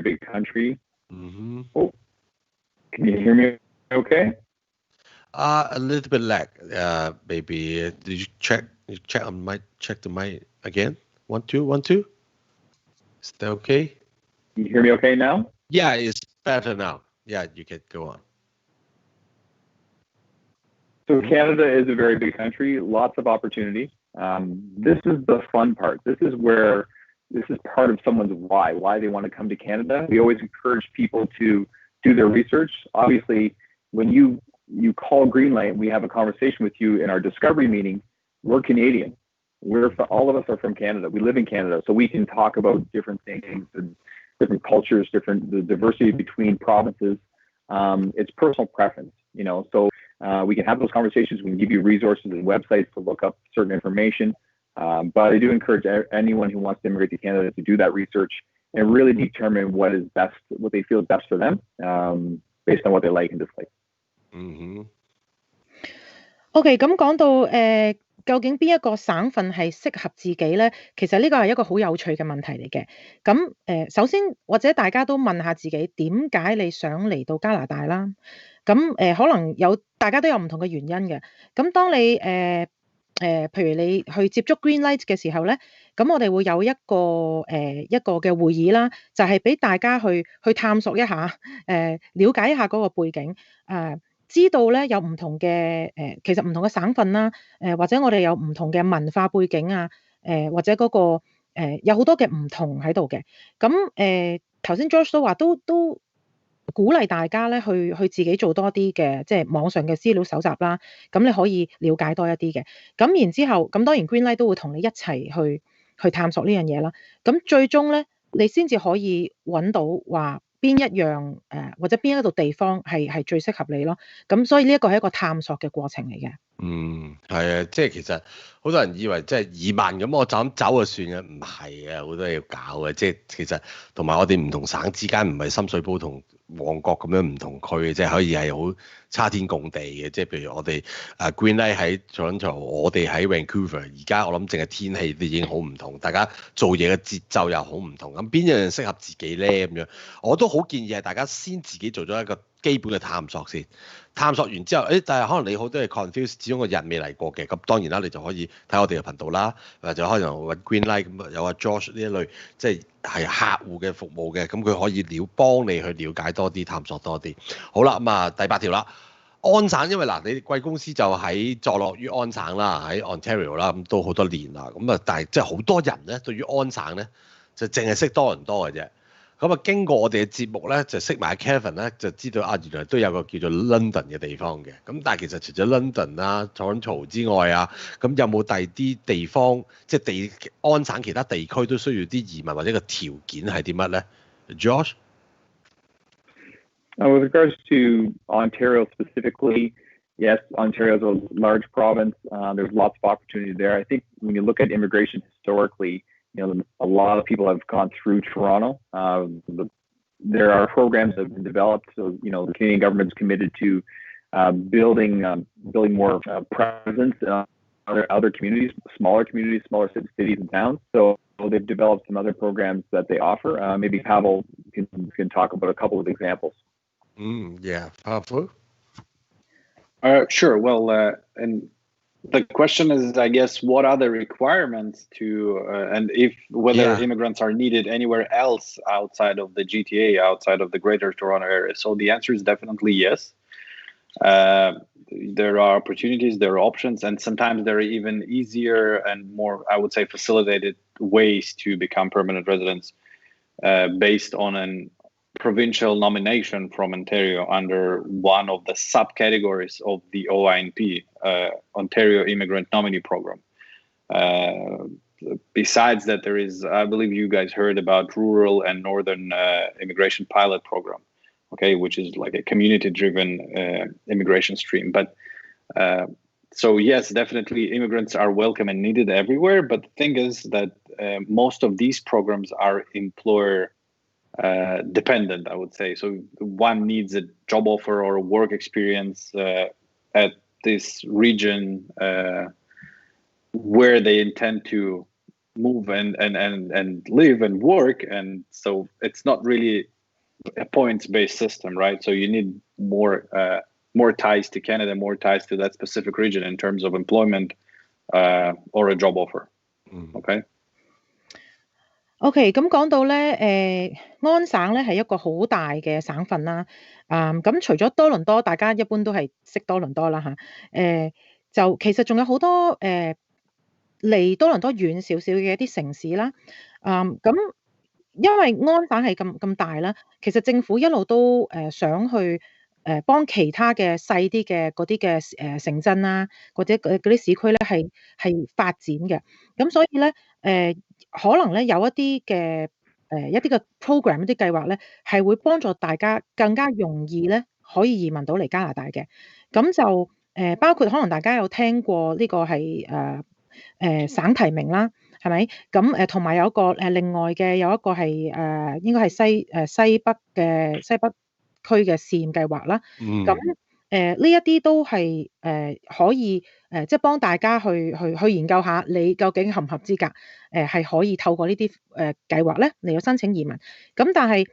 big country. Mm-hmm. Oh, can you hear me okay? A little bit lag. Maybe did you check on my check the mic again? 1 2 1 2. Is that okay? Can you hear me okay now? Yeah, it's better now. Yeah, you can go on. So Canada is a very big country, lots of opportunity. This is the fun part. This is part of someone's why they want to come to Canada. We always encourage people to do their research. Obviously, when you call Greenlight, we have a conversation with you in our discovery meeting. We're Canadian. All of us are from Canada. We live in Canada, so we can talk about different things and different cultures, the diversity between provinces. It's personal preference, so we can have those conversations. We can give you resources and websites to look up certain information. But I do encourage anyone who wants to immigrate to Canada to do that research and really determine what they feel is best for them, based on what they like and dislike. OK， 咁講到究竟邊一個省份係適合自己咧？其實呢個係一個好有趣嘅問題嚟嘅。咁首先或者大家都問下自己，點解你想嚟到加拿大啦？咁可能大家都有唔同嘅原因嘅。咁當你譬如你去接觸 Greenlight 嘅時候咧，咁我哋會有一個嘅會議啦，就係俾大家去探索一下，了解一下嗰個背景，知道咧有唔同嘅其實唔同嘅省份啦，或者我哋有唔同嘅文化背景啊，或者嗰個有好多嘅唔同喺度嘅。咁頭先 George 都話都鼓勵大家咧去自己做多啲嘅即係網上嘅資料搜集啦，咁你可以了解多一啲嘅。咁然之後，咁當然 Greenlight 都會同你一齊去探索呢樣嘢啦。咁最終咧，你先至可以揾到話邊一樣或者邊一度地方係最適合你咯。咁所以呢一個係一個探索嘅過程嚟嘅。係啊，即係其實好多人以為即係移民咁，我就咁走就算嘅，唔係啊，好多嘢要搞嘅。即係其實同埋我哋唔同省之間唔係深水埗同旺角咁樣唔同區嘅，即係可以係好差天共地嘅。即係譬如我哋Greenlight 喺 Toronto， 我哋喺 Vancouver， 而家我諗淨係天氣都已經好唔同，大家做嘢嘅節奏又好唔同。咁邊樣適合自己咧？咁樣我都好建議係大家先自己做咗一個基本嘅探索先。探索完之後，但係可能你好多係 confuse， 始終個人未嚟過嘅，咁當然啦，你就可以睇我哋嘅頻道啦，或者可能揾 Greenlight 咁有阿 Josh 呢一類，即係客戶嘅服務嘅，咁佢可以幫你去了解多啲，探索多啲。好啦，咁啊第8條啦，安省，因為嗱你貴公司就坐落於安省啦，喺 Ontario 啦，咁都好多年啦，咁啊但係即係好多人咧對於安省咧就淨係識多倫多嘅啫。咁啊，經過我哋嘅節目咧，就識埋 Kevin 咧，就知道原來都有個叫做 London 嘅地方嘅。咁但係其實除咗 London 啦、Toronto 之外啊，咁有冇第二啲地方，即係安省其他地區都需要啲移民或者個條件係啲乜咧 ？Josh？ With regards to Ontario specifically, yes, Ontario is a large province. There's lots of opportunity there. I think when you look at immigration historically, a lot of people have gone through Toronto. There are programs that have been developed. So, the Canadian government's committed to building more presence in other communities, smaller cities and towns. So they've developed some other programs that they offer. Maybe Pavel can talk about a couple of examples. Yeah, Pavel? Sure. Well, and the question is, I guess, what are the requirements to, and whether immigrants are needed anywhere else outside of the GTA, outside of the Greater Toronto area? So the answer is definitely yes. There are opportunities, there are options, and sometimes there are even easier and more, I would say, facilitated ways to become permanent residents based on a provincial nomination from Ontario under one of the subcategories of the OINP, Ontario Immigrant Nominee Program. Besides that, there is, I believe you guys heard about Rural and Northern Immigration Pilot Program, okay, which is like a community-driven immigration stream. But so yes, definitely immigrants are welcome and needed everywhere. But the thing is that most of these programs are employer dependent, I would say. So one needs a job offer or a work experience at this region where they intend to move and live and work. And so it's not really a points-based system, right? So you need more ties to Canada, more ties to that specific region in terms of employment or a job offer. Okay. OK， 咁講到咧，安省咧係一個好大嘅省份啦。咁除咗多倫多，大家一般都係識多倫多啦嚇。就其實仲有好多離多倫多遠少少嘅一啲城市啦。咁因為安省係咁大啦，其實政府一路都想去幫其他嘅細啲嘅嗰啲嘅城鎮啦，或者嗰啲市區咧係發展嘅。咁所以咧可能咧有一啲嘅program 一啲計劃咧係會幫助大家更加容易咧可以移民到嚟加拿大嘅。咁就包括可能大家有聽過呢個係省提名啦，係咪？咁同埋有一個另外嘅有一個係應該係西北區嘅試驗計劃啦。咁呢一啲都係可以即係幫大家去研究下你究竟合唔合資格，係可以透過呢啲計劃咧嚟到申請移民。咁但係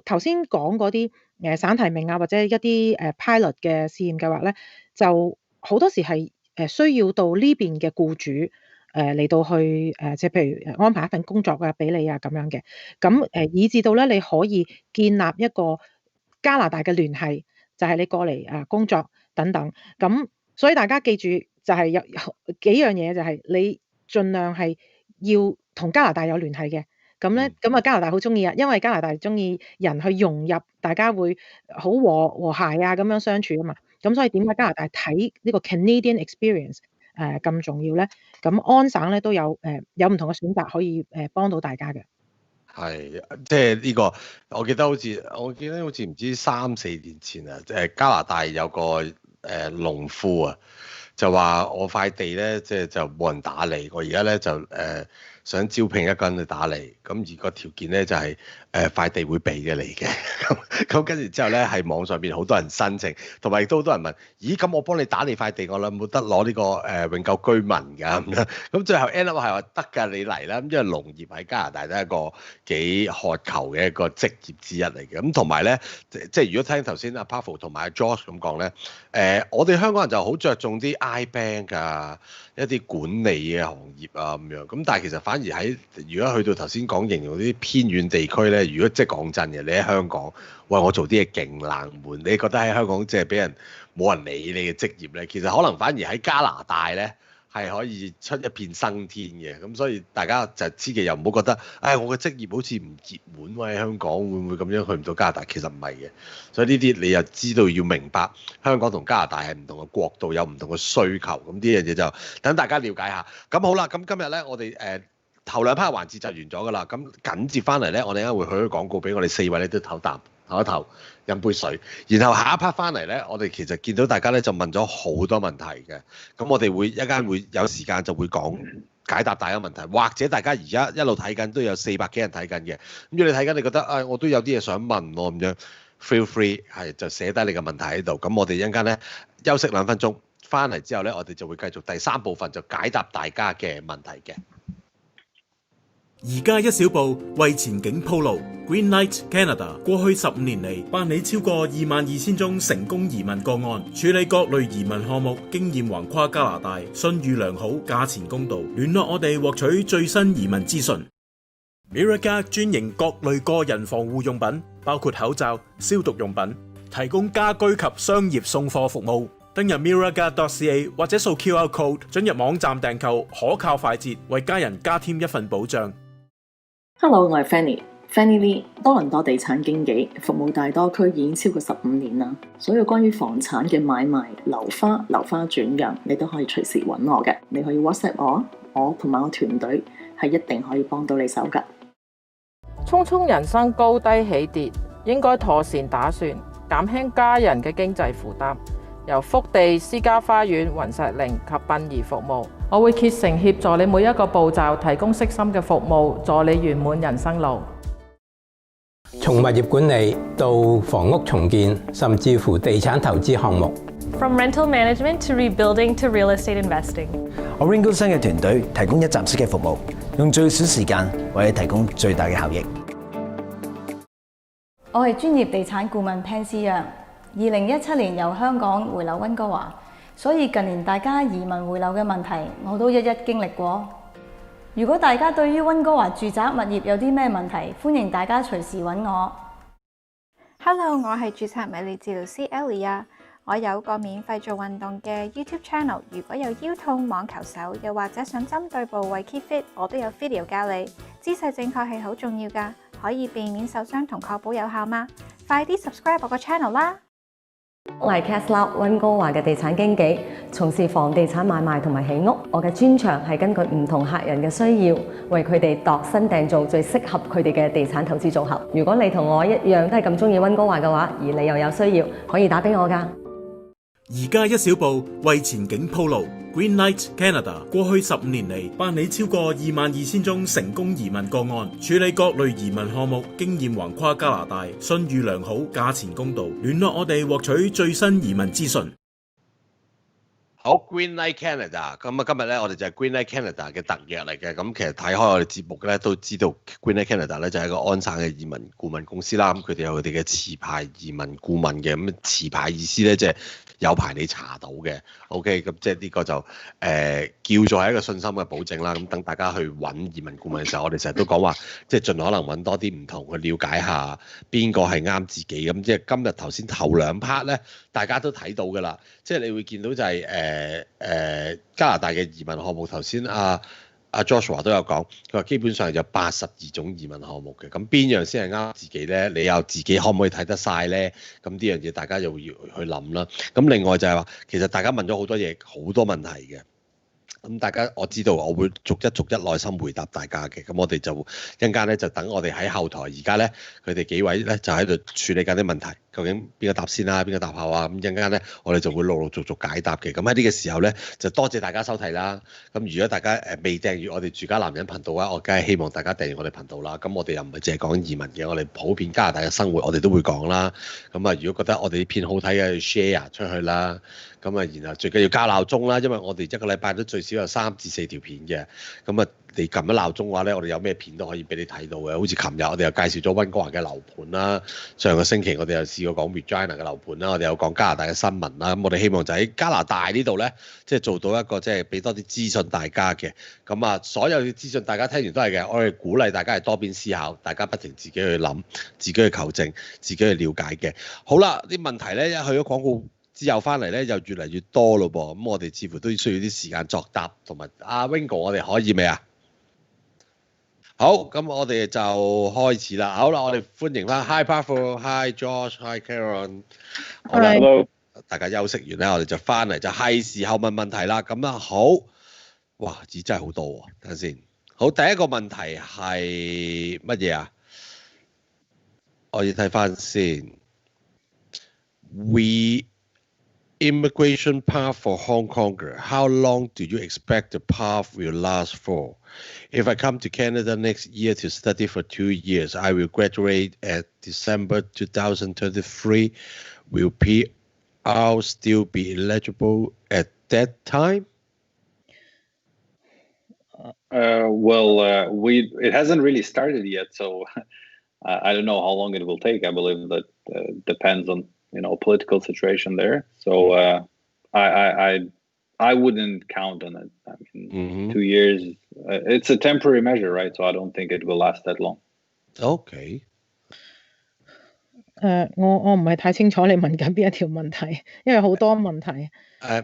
頭先講嗰啲省提名啊，或者一啲pilot 嘅試驗計劃咧，就好多時係需要到呢邊嘅僱主嚟到去即係譬如安排一份工作啊俾你啊咁樣嘅。咁以至到咧你可以建立一個加拿大嘅聯繫。就係你過嚟工作等等，咁所以大家記住就係有幾樣嘢，就係你盡量係要同加拿大有聯繫嘅。咁咧加拿大好中意啊，因為加拿大中意人去融入，大家會好和諧啊咁樣相處啊嘛。咁所以點解加拿大睇呢個 Canadian experience 咁重要咧？咁安省咧都有唔同嘅選擇可以幫到大家嘅。係，即係呢個，我記得好似唔知3-4年前啊，加拿大有個農夫啊，就話我塊地咧，即係就冇人打理，我而家咧就想招聘一個人去打理，咁而個條件咧就係塊地會俾嘅你嘅，咁跟住之後咧係網上邊好多人申請，同埋亦都好多人問，咦咁我幫你打理塊地，我諗冇得攞呢個永久居民㗎咁樣，咁最後 end up 係話得㗎，你嚟啦，咁因為農業喺加拿大都係一個幾渴求嘅一個職業之一嚟嘅，咁同埋咧即係如果聽頭先阿 Pavel 同埋阿 Josh 咁講咧，我哋香港人就好着重啲 I-Bank 啊，一啲管理嘅行業啊咁樣，咁但係其實反而喺如果去到頭先講形容啲偏遠地區咧，如果即係講真嘅，你喺香港，喂我做啲嘢勁冷門，你覺得喺香港即係俾人冇人理你嘅職業咧，其實可能反而喺加拿大咧係可以出一片生天嘅，咁所以大家就知嘅，又唔好覺得，我嘅職業好似唔熱門喎，喺香港會唔會咁樣去唔到加拿大？其實唔係嘅，所以呢啲你又知道要明白香港同加拿大係唔同嘅國度，有唔同嘅需求，咁呢樣嘢就等大家了解下。咁好啦，咁今日咧我哋頭兩 part 環節就完咗㗎啦，咁緊接翻嚟咧，我哋啱會去咗廣告俾我哋4位咧都唞一唞，飲杯水，然後下一 part 翻嚟咧，我哋其實見到大家咧就問咗好多問題嘅，咁我哋一間會有時間就會講解答大家問題，或者大家而家一路睇緊都有400幾人睇緊嘅，咁如果你睇緊你覺得我都有啲嘢想問喎咁樣 ，feel free 係就寫低你嘅問題喺度，咁我哋一陣間咧休息2分鐘，翻嚟之後咧我哋就會繼續第3部分就解答大家嘅問題嘅。而家一小步為前景鋪路 ，Green Light Canada 過去15年嚟辦理超過22,000宗成功移民個案，處理各類移民項目，經驗橫跨加拿大，信譽良好，價錢公道。聯絡我哋獲取最新移民資訊。Mirror 專營各類個人防護用品，包括口罩、消毒用品，提供家居及商業送貨服務。登入 mirror.ca 或者掃 QR Code 進入網站訂購，可靠快捷，為家人加添一份保障。Hello， 我係 Fanny Lee， 多倫多地產經紀，服務大多區已經超過15年啦。所有關於房產嘅買賣、樓花轉讓，你都可以隨時揾我嘅。你可以 WhatsApp 我同埋我團隊係一定可以幫到你手㗎。匆匆人生高低起跌，應該妥善打算，減輕家人嘅經濟負擔。由福地私家花園、雲石陵及殯儀服務，我會竭誠協助你每一個步驟，提供悉心嘅服務，助你圓滿人生路。從物業管理到房屋重建，甚至乎地產投資項目。From rental management to rebuilding to real estate investing， 我 Green 高薪嘅團隊提供一站式嘅服務，用最少時間為你提供最大嘅效益。我係專業地產顧問 Pan 2017年由香港回流溫哥華，所以近年大家移民回流嘅問題，我都一一經歷過。如果大家對於溫哥華住宅物業有啲咩問題，歡迎大家隨時揾我。Hello， 我係註冊物理治療師 Ellie 啊，我有個免費做運動嘅 YouTube channel， 如果有腰痛、網球手，又或者想針對部位 keep fit， 我都有 video 教你。姿勢正確係好重要㗎，可以避免受傷同確保有效嗎？快啲 subscribe 我個 channel 啦！Light Canada 溫哥華嘅地產經紀，從事房地產買賣同埋起屋。我嘅專長係根據唔同客人嘅需要，為佢哋度身訂造最適合佢哋嘅地產投資組合。如果你同我一樣都係咁中意溫哥華嘅話，而你又有需要，可以打俾我㗎。而家一小步為前景鋪路 ，Green Light Canada 過去15年嚟辦理超過22,000宗成功移民個案，處理各類移民項目，經驗橫跨加拿大，信譽良好，價錢公道。聯絡我哋獲取最新移民資訊。好 ，Green Light Canada， 咁今日咧我哋就係 Green Light Canada 嘅特約嚟嘅。咁其實睇開我哋節目咧都知道 Green Light Canada 咧就係一個安省嘅移民顧問公司啦。咁佢哋有佢哋嘅持牌移民顧問嘅。咁持牌意思咧即係有牌你查到嘅。OK， 咁即係呢個就叫做係一個信心嘅保證啦。咁等大家去揾移民顧問嘅時候，我哋成日都講話，即係盡可能揾多啲唔同去了解下邊個係啱自己。咁即係今日頭先頭2 part 咧，大家都睇到㗎啦。即係你會見到就係加拿大嘅移民項目，頭先阿 Joshua 都有講，佢話基本上有82種移民項目嘅，咁邊樣先係啱自己咧？你又自己可唔可以睇得晒咧？咁呢樣嘢大家又要去諗啦。咁另外就係話，其實大家問咗好多嘢，好多問題嘅。咁大家我知道，我會逐一耐心回答大家嘅。咁我哋就一陣間咧，就等我哋喺後台，而家咧佢哋幾位咧就喺度處理緊啲問題。究竟邊個答先啦？邊個答後啊？咁一陣間咧，我哋就會陸續解答嘅。咁喺呢個時候咧，就多謝大家收睇啦。咁如果大家未訂閱我哋住家男人頻道啊，我梗係希望大家訂閱我哋頻道啦。咁我哋又唔係淨係講移民嘅，我哋普遍加拿大嘅生活我哋都會講啦。咁啊，如果覺得我哋啲片好睇嘅 share 出去啦。咁啊，然後最緊要加鬧鐘啦，因為我哋一個禮拜都最少有3至4條片嘅。咁啊，你撳咗鬧鐘嘅話咧，我哋有咩片都可以俾你睇到嘅。好似琴日我哋又介紹咗溫哥華嘅樓盤啦，上個星期我哋又試過講 Regina 嘅樓盤啦，我哋有講加拿大嘅新聞啦。咁我哋希望就喺加拿大呢度咧，即係做到一個即係俾多啲資訊大家嘅。咁啊，所有嘅資訊大家聽完都係嘅，我哋鼓勵大家係多邊思考，大家不停自己去諗，自己去求證，自己去了解嘅。好啦，啲問題咧一去咗廣告之後翻嚟咧，又越嚟越多咯噃。咁我哋似乎都需要啲時間作答，同埋阿 Wingo， 我哋可以未啊？好，咁我哋就開始啦。好啦，我哋歡迎翻 Hi Powerful，Hi Josh，Hi Karen。好啦，大家休息完咧，我哋就翻嚟就係時候問問題啦。咁啊好，哇，字真係好多喎。等陣先。好，第一個問題係乜嘢啊？我要睇翻先。immigration path for Hong Konger, how long do you expect the path will last for? If I come to Canada next year to study for 2 years, I will graduate at December 2023. Will PR still be eligible at that time? It hasn't really started yet, so I don't know how long it will take. I believe that depends on political situation there. So I wouldn't count on it. I mean, 2 years. It's a temporary measure, right? So I don't think it will last that long. Okay. 我唔係太清楚你問緊邊一條問題，因為好多問題。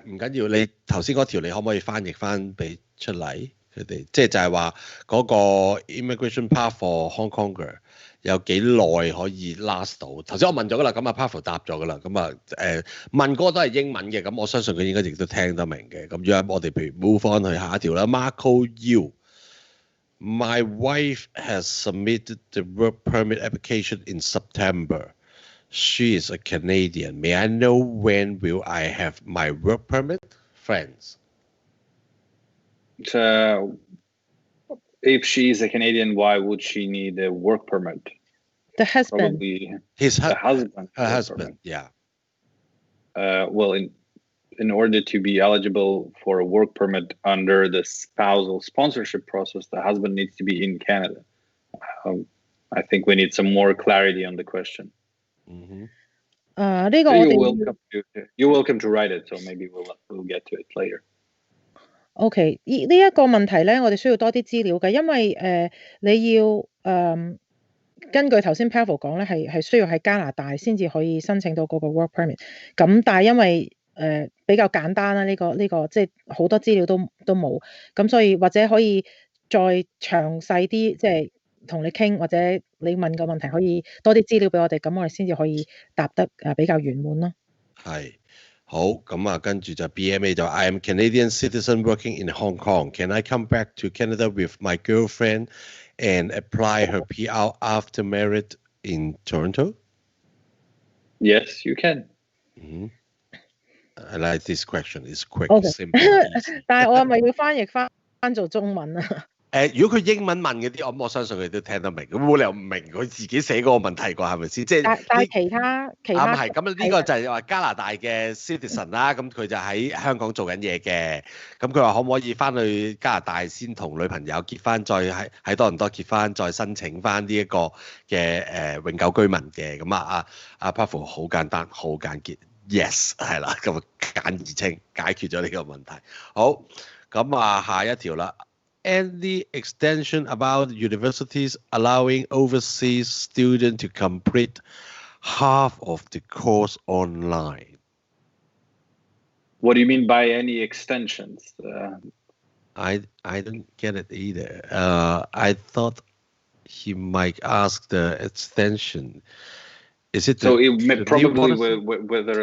唔緊要，你頭先嗰條你可唔可以翻譯翻俾出嚟？佢哋即係就係話嗰個 immigration path for Hong Konger 有幾耐可以 last 到？頭先我問咗噶啦，咁啊 Pavel 答咗噶啦，咁啊問嗰個都係英文嘅，咁我相信佢應該亦都聽得明嘅。咁樣我哋譬如 move on 去下一條啦 ，Marco U。My wife has submitted the work permit application in September. She is a Canadian. May I know when will I have my work permit? Friends. If she's a Canadian, why would she need a work permit? The husband. Probably her husband. Her husband, yeah. Well, in order to be eligible for a work permit under the spousal sponsorship process, the husband needs to be in Canada. I think we need some more clarity on the question. You're welcome to write it, so maybe we'll get to it later. OK， 呢一個問題咧，我哋需要多啲資料嘅，因為你要根據頭先 Pavel 講咧，係需要喺加拿大先至可以申請到嗰個 work permit。咁但係因為比較簡單啦，呢個即係好多資料都冇，咁所以或者可以再詳細啲，即係同你傾，或者你問個問題可以多啲資料俾我哋，咁我哋先至可以答得比較圓滿咯。係。好，咁啊，跟住就 BMA 就 I am Canadian citizen working in Hong Kong. Can I come back to Canada with my girlfriend and apply her PR after marriage in Toronto? Yes, you can. I like this question. It's quick, simple, easy. 但係我係咪要翻譯翻做中文啊？如果佢英文問嗰啲，我相信佢都聽得明。咁冇理由唔明佢自己寫嗰個問題啩，係咪先？即係但係其他係咁呢個就係話加拿大嘅 citizen 啦，咁佢就喺香港做緊嘢嘅。咁佢話可唔可以翻去加拿大先同女朋友結婚，再喺多倫多結婚，再申請翻呢一個嘅永久居民嘅。咁阿 Pavel 好簡單，好簡潔 ，yes 係啦，咁簡而清解決咗呢個問題。好，咁下一條啦。Any extension about universities allowing overseas students to complete half of the course online? What do you mean by any extensions? I don't get it either. I thought he might ask the extension. Is it so? It probably whether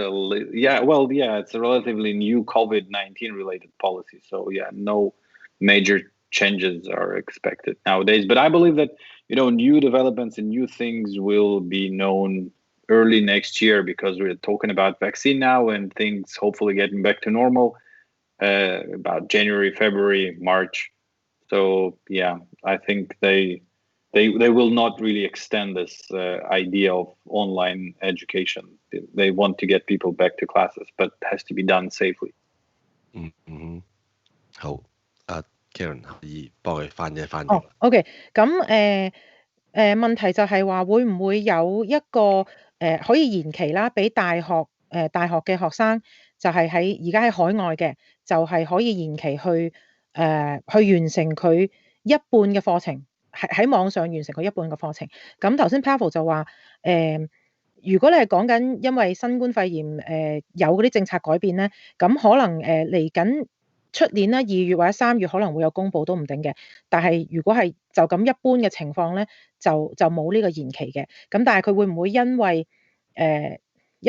it's a relatively new COVID-19 related policy. So no major changes are expected nowadays, but I believe that new developments and new things will be known early next year because we're talking about vaccine now and things hopefully getting back to normal about January, February, March. So I think they will not really extend this idea of online education. They want to get people back to classes, but it has to be done safely. Oh. Karen 可以幫佢翻譯。OK， 咁問題就係話會唔會有一個可以延期啦，俾大學嘅學生就係而家喺海外嘅，就係可以延期去完成佢一半嘅課程，喺網上完成佢一半嘅課程。咁頭先 Pavel 就話如果你係講緊因為新冠肺炎有嗰啲政策改變咧，咁可能嚟緊出年啦，2月或者3月可能會有公佈都唔定嘅。但係如果係就咁一般嘅情況咧，就冇呢個延期嘅。咁但係佢會唔會因為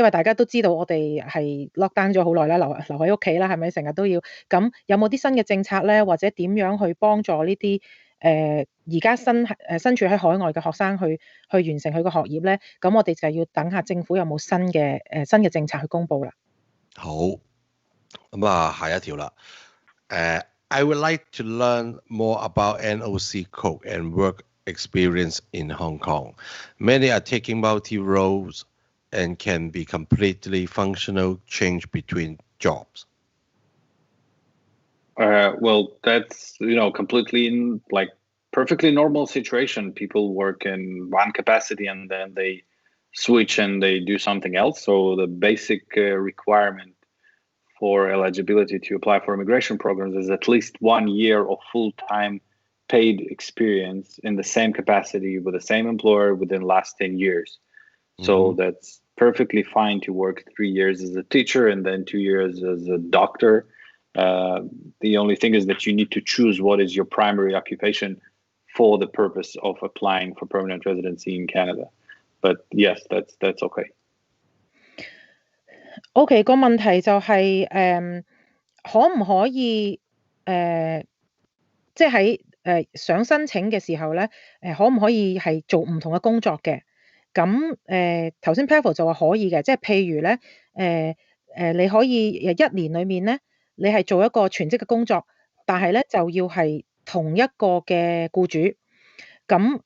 大家都知道我哋係 lock down 咗好耐啦，留喺屋企啦，係咪成日都要？咁有冇啲新嘅政策咧，或者點樣去幫助呢啲而家身處喺海外嘅學生去完成佢個學業咧？咁我哋就要等下政府有冇新嘅政策去公佈啦。好，咁啊，下一條啦。I would like to learn more about NOC code and work experience in Hong Kong. Many are taking multi-roles and can be completely functional change between jobs. Well, that's completely in like perfectly normal situation. People work in one capacity and then they switch and they do something else. So the basic requirement for eligibility to apply for immigration programs is at least 1 year of full-time paid experience in the same capacity with the same employer within the last 10 years. So that's perfectly fine to work 3 years as a teacher and then 2 years as a doctor. The only thing is that you need to choose what is your primary occupation for the purpose of applying for permanent residency in Canada. But yes, that's okay. OK， 個問題就係可唔可以即係喺想申請嘅時候咧，可唔可以係做唔同嘅工作嘅？咁頭先 Pavel 就話可以嘅，即係譬如咧你可以1年裡面咧，你係做一個全職嘅工作，但係咧就要係同一個嘅僱主。咁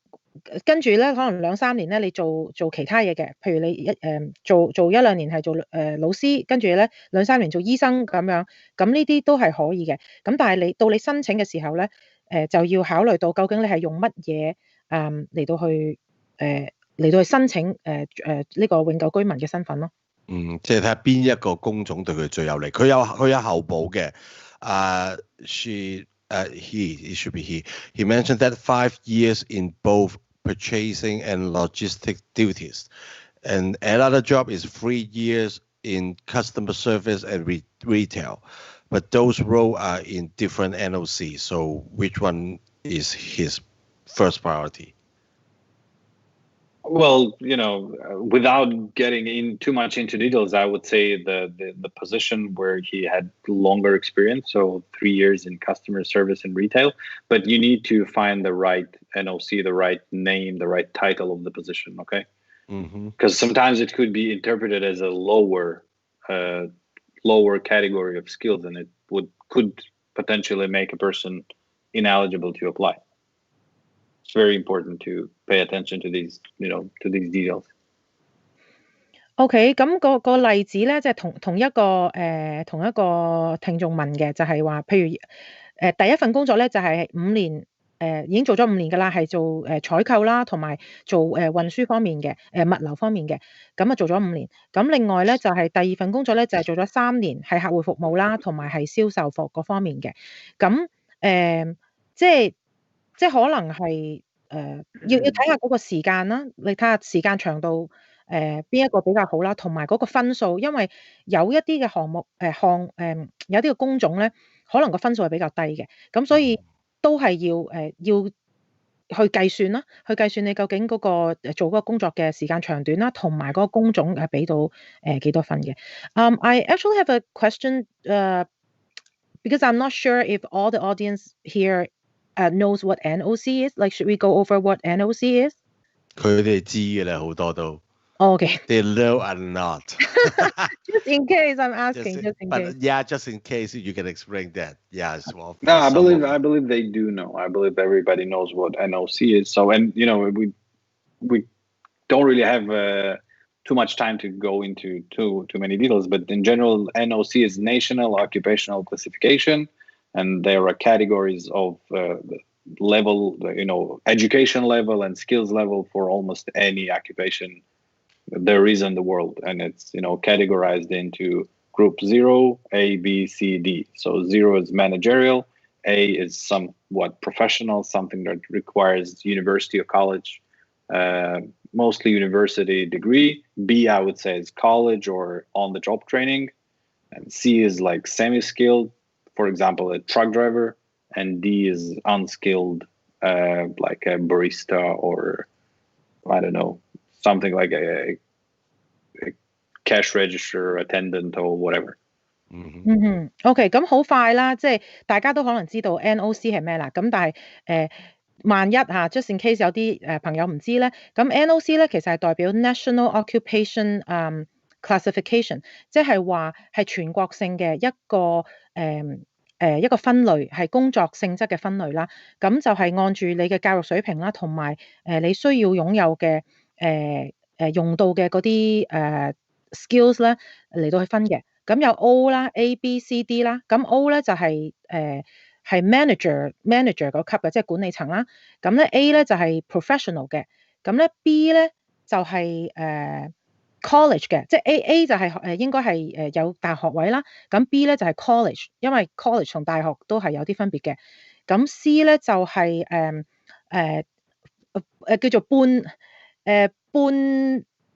跟住咧，可能2-3年咧，你做其他嘢嘅，譬如你做1-2年係做老師，跟住咧2-3年做醫生咁樣，咁呢啲都係可以嘅。咁但係到你申請嘅時候咧，就要考慮到究竟你係用乜嘢嚟到去申請呢個永久居民嘅身份咯。即係睇下邊一個工種對佢最有利。佢有後補嘅。It should be he. He mentioned that 5 years in both purchasing and logistic duties. And another job is 3 years in customer service and retail. But those roles are in different NOC. So which one is his first priority? Well, without getting too much into details, I would say the position where he had longer experience, so 3 years in customer service and retail, but you need to find the right NOC, the right name, the right title of the position, okay? Because sometimes it could be interpreted as a lower category of skills, and it could potentially make a person ineligible to apply. It's very important to pay attention to these, to these details. OK， 咁個例子咧，即係同一個聽眾問嘅，就係話，譬如第一份工作咧就係5年，已經做咗5年㗎啦，係做採購啦，同埋做運輸方面嘅物流方面嘅，咁啊做咗5年。咁另外咧就係第二份工作咧就係做咗3年，係客戶服務啦，同埋係銷售服嗰方面嘅。咁即係可能係要睇下嗰個時間啦，你睇下時間長度邊一個比較好啦，同埋嗰個分數，因為有一啲嘅項目有啲嘅工種咧，可能個分數係比較低嘅，咁所以都係要去計算啦，去計算你究竟嗰個做嗰個工作嘅時間長短啦，同埋嗰個工種俾到幾多分嘅。I actually have a question because I'm not sure if all the audience here knows what NOC is. Like, should we go over what NOC is? 佢哋知嘅啦，好多都。Okay. They know and not. Just in case I'm asking. Just in case you can explain that. Yeah. Well, no, I believe they do know. I believe everybody knows what NOC is. So, and we don't really have too much time to go into too many details. But in general, NOC is National Occupational Classification. And there are categories of level, education level and skills level for almost any occupation there is in the world. And it's, categorized into group 0, A, B, C, D. So 0 is managerial, A is somewhat professional, something that requires university or college, mostly university degree. B, I would say, is college or on-the-job training. And C is like semi-skilled, for example, a truck driver, and D is unskilled, like a barista or, I don't know, something like a cash register attendant or whatever. OK， 咁好快啦，即係大家都可能知道 NOC 係咩啦。咁但係萬一just in case 有啲朋友唔知咧，咁 NOC 咧其實係代表 National Occupation classification， 即係話係全國性嘅一個一個分類，係工作性質嘅分類啦。咁就係按住你嘅教育水平啦，同埋你需要擁有嘅用到嘅嗰啲skills 咧嚟到去分嘅。咁有 O 啦、A、B、C、D 啦。咁 O 咧就係係 manager 嗰級嘅，即係管理層啦。咁咧 A 咧就係 professional 嘅。咁咧 B 咧就係college 嘅，即係 A 就係應該係有大學位啦。咁 B 咧就係 college， 因為 college 同大學都係有啲分別嘅。咁 C 咧就係叫做半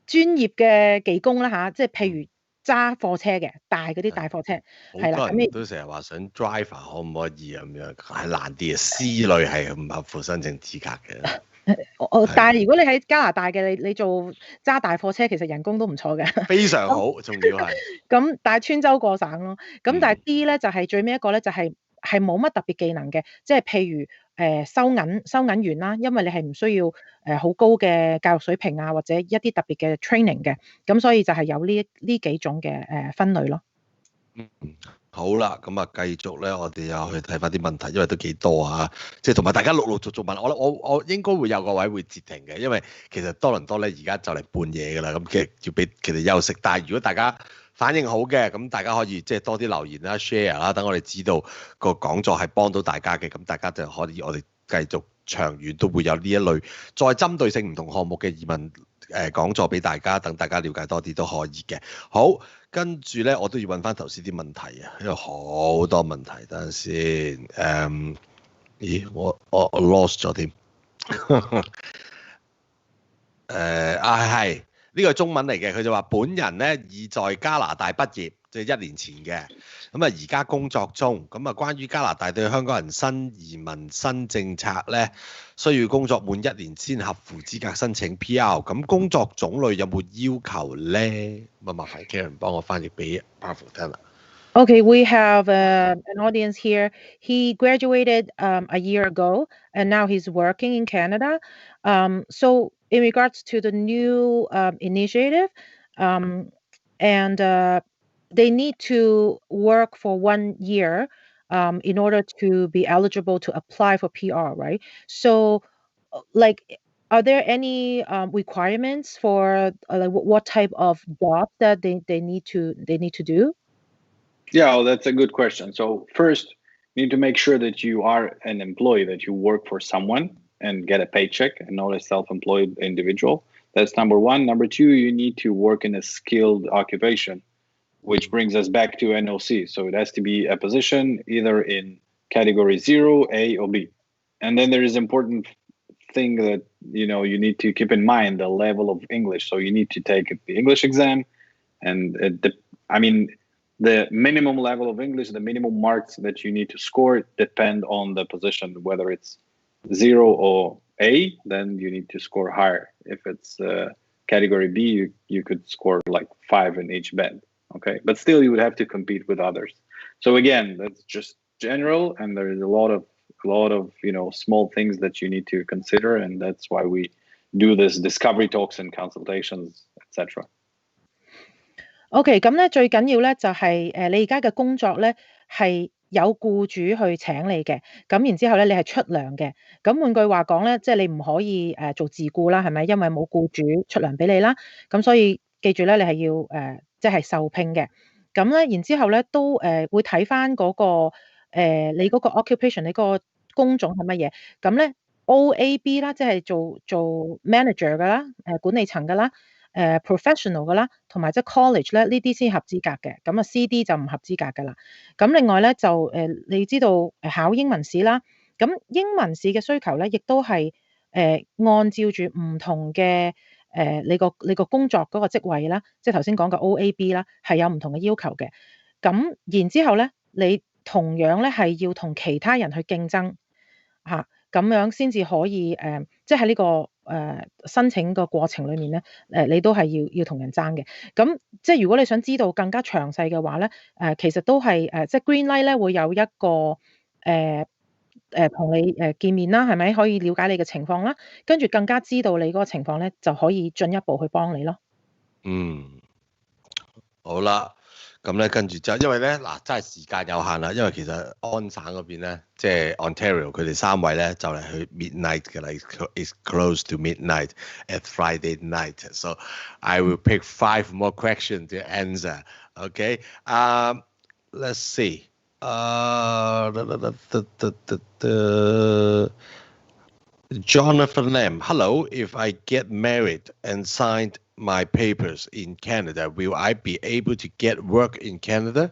專業嘅技工啦嚇，即係譬如揸貨車嘅嗰啲大貨車係啦。好多人都成日話想 driver 可唔可以咁樣，係難啲嘅。C 類係唔合乎申請資格嘅。但係如果你喺加拿大嘅，你做揸大貨車，其實人工都唔錯嘅，非常好，仲要係。咁但係穿州過省咯。咁但係 D 咧就係最尾一個咧，就係冇乜特別技能嘅，即係譬如收銀員啦，因為你係唔需要好高嘅教育水平啊，或者一啲特別嘅 training 嘅，咁所以就係有呢幾種嘅分類咯。好啦，咁啊繼續咧，我哋又去睇翻啲問題，因為都幾多啊，即係同埋大家陸陸續續問，我應該會有個位會截停嘅，因為其實多倫多咧而家就嚟半夜㗎啦，咁其實要俾佢哋休息。但係如果大家反應好嘅，咁大家可以即係多啲留言啦、share 啦，等我哋知道個講座係幫到大家嘅，咁大家就可以我哋繼續長遠都會有呢一類再針對性唔同項目嘅移民講座俾大家，等大家了解多啲都可以嘅。好。跟住咧，我都要揾翻頭先啲問題啊，因為好多問題。等陣先，咦，我 lost 咗添。係呢個係中文嚟嘅，佢就話本人咧已在加拿大畢業，即係1年前嘅。咁啊，而家工作中。咁啊，關於加拿大對香港人新移民新政策咧，需要工作滿1年先合乎資格申請 PR。咁工作種類有冇要求咧？咁啊，麻煩 Karen 幫我翻譯俾阿福聽啦。Okay, we have an audience here. He graduated a year ago, and now he's working in Canada. So in regards to the new initiative, and they need to work for 1 year in order to be eligible to apply for PR, right? So, like, are there any requirements for like what type of job that they need to do? Yeah, well, that's a good question. So first, you need to make sure that you are an employee, that you work for someone and get a paycheck and not a self-employed individual. That's number one. Number two, you need to work in a skilled occupation, which brings us back to NOC. So it has to be a position either in category 0, A, or B. And then there is important thing that you need to keep in mind, the level of English. So you need to take the English exam, and the minimum level of English, the minimum marks that you need to score depend on the position. Whether it's 0 or A, then you need to score higher. If it's category B, you could score like 5 in each band. Okay, but still you would have to compete with others. So again, that's just general, and there is a lot of small things that you need to consider, and that's why we do this discovery talks and consultations, etc. OK， 咁咧最緊要咧就係你而家嘅工作咧係有僱主去請你嘅，咁然之後咧你係出糧嘅。咁換句話講咧，即係你唔可以做自僱啦，係咪？因為冇僱主出糧俾你啦。咁所以記住咧，你係要即係受聘嘅。咁咧然之後咧都會睇翻嗰個你嗰個 occupation， 你嗰個工種係乜嘢？咁咧 OAB 啦，即係做 manager 噶啦，管理層噶啦。professional 噶啦，同埋即係 college 咧呢啲先合資格嘅，咁啊 CD 就唔合資格噶啦。咁另外咧就你知道考英文試啦，咁英文試嘅需求咧亦都係按照住唔同嘅你個工作嗰個職位啦，即係頭先講嘅 OAB 啦，係有唔同嘅要求嘅。咁然之後咧，你同樣咧係要同其他人去競爭嚇，咁樣先至可以即係喺呢個申請個過程裏面咧，你都係要同人爭嘅。咁即係如果你想知道更加詳細嘅話咧，其實都係即係 Green Light 咧會有一個同你見面啦，係咪？可以了解你嘅情況啦，跟住更加知道你嗰個情況咧，就可以進一步去幫你咯。好啦，咁咧跟住之後，因為咧嗱真係時間有限啦，因為其實安省嗰邊咧，即係 Ontario 佢哋3位咧就嚟去 midnight 嘅啦，it's close to midnight at Friday night. So I will pick 5 more questions to answer. Okay, let's see. Jonathan Lam, hello. If I get married and signed my papers in Canada, will I be able to get work in Canada?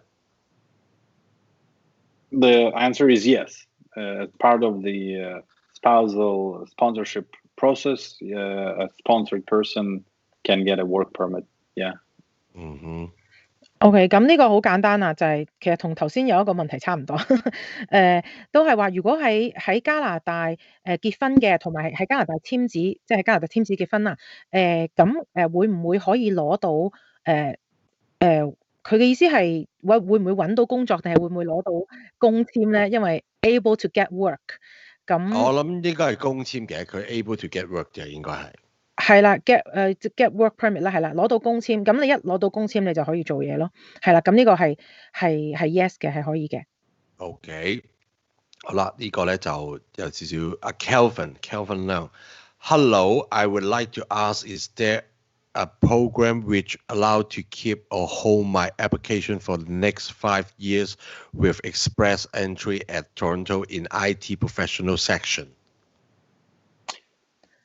The answer is yes. As part of the spousal sponsorship process, a sponsored person can get a work permit. Yeah. OK， 咁呢個好簡單啊，就係其實同頭先有一個問題差唔多，都係話如果喺加拿大結婚嘅，同埋喺加拿大簽字，即係喺加拿大簽字結婚啦，咁會唔會可以攞到佢嘅意思係會唔會揾到工作，定係會唔會攞到工簽咧？因為 able to get work， 咁我諗應該係工簽嘅，佢 able to get work 嘅應該係。係啦 ，get work permit 啦，係啦，攞到工簽，咁你一攞到工簽，你就可以做嘢咯，係啦，咁呢個係 yes 嘅，係可以嘅。OK， 好啦，呢個咧就有少少阿 Kelvin Leung，Hello， I would like to ask, is there a program which allow to keep or hold my application for the next 5 years with express entry at Toronto in IT professional section?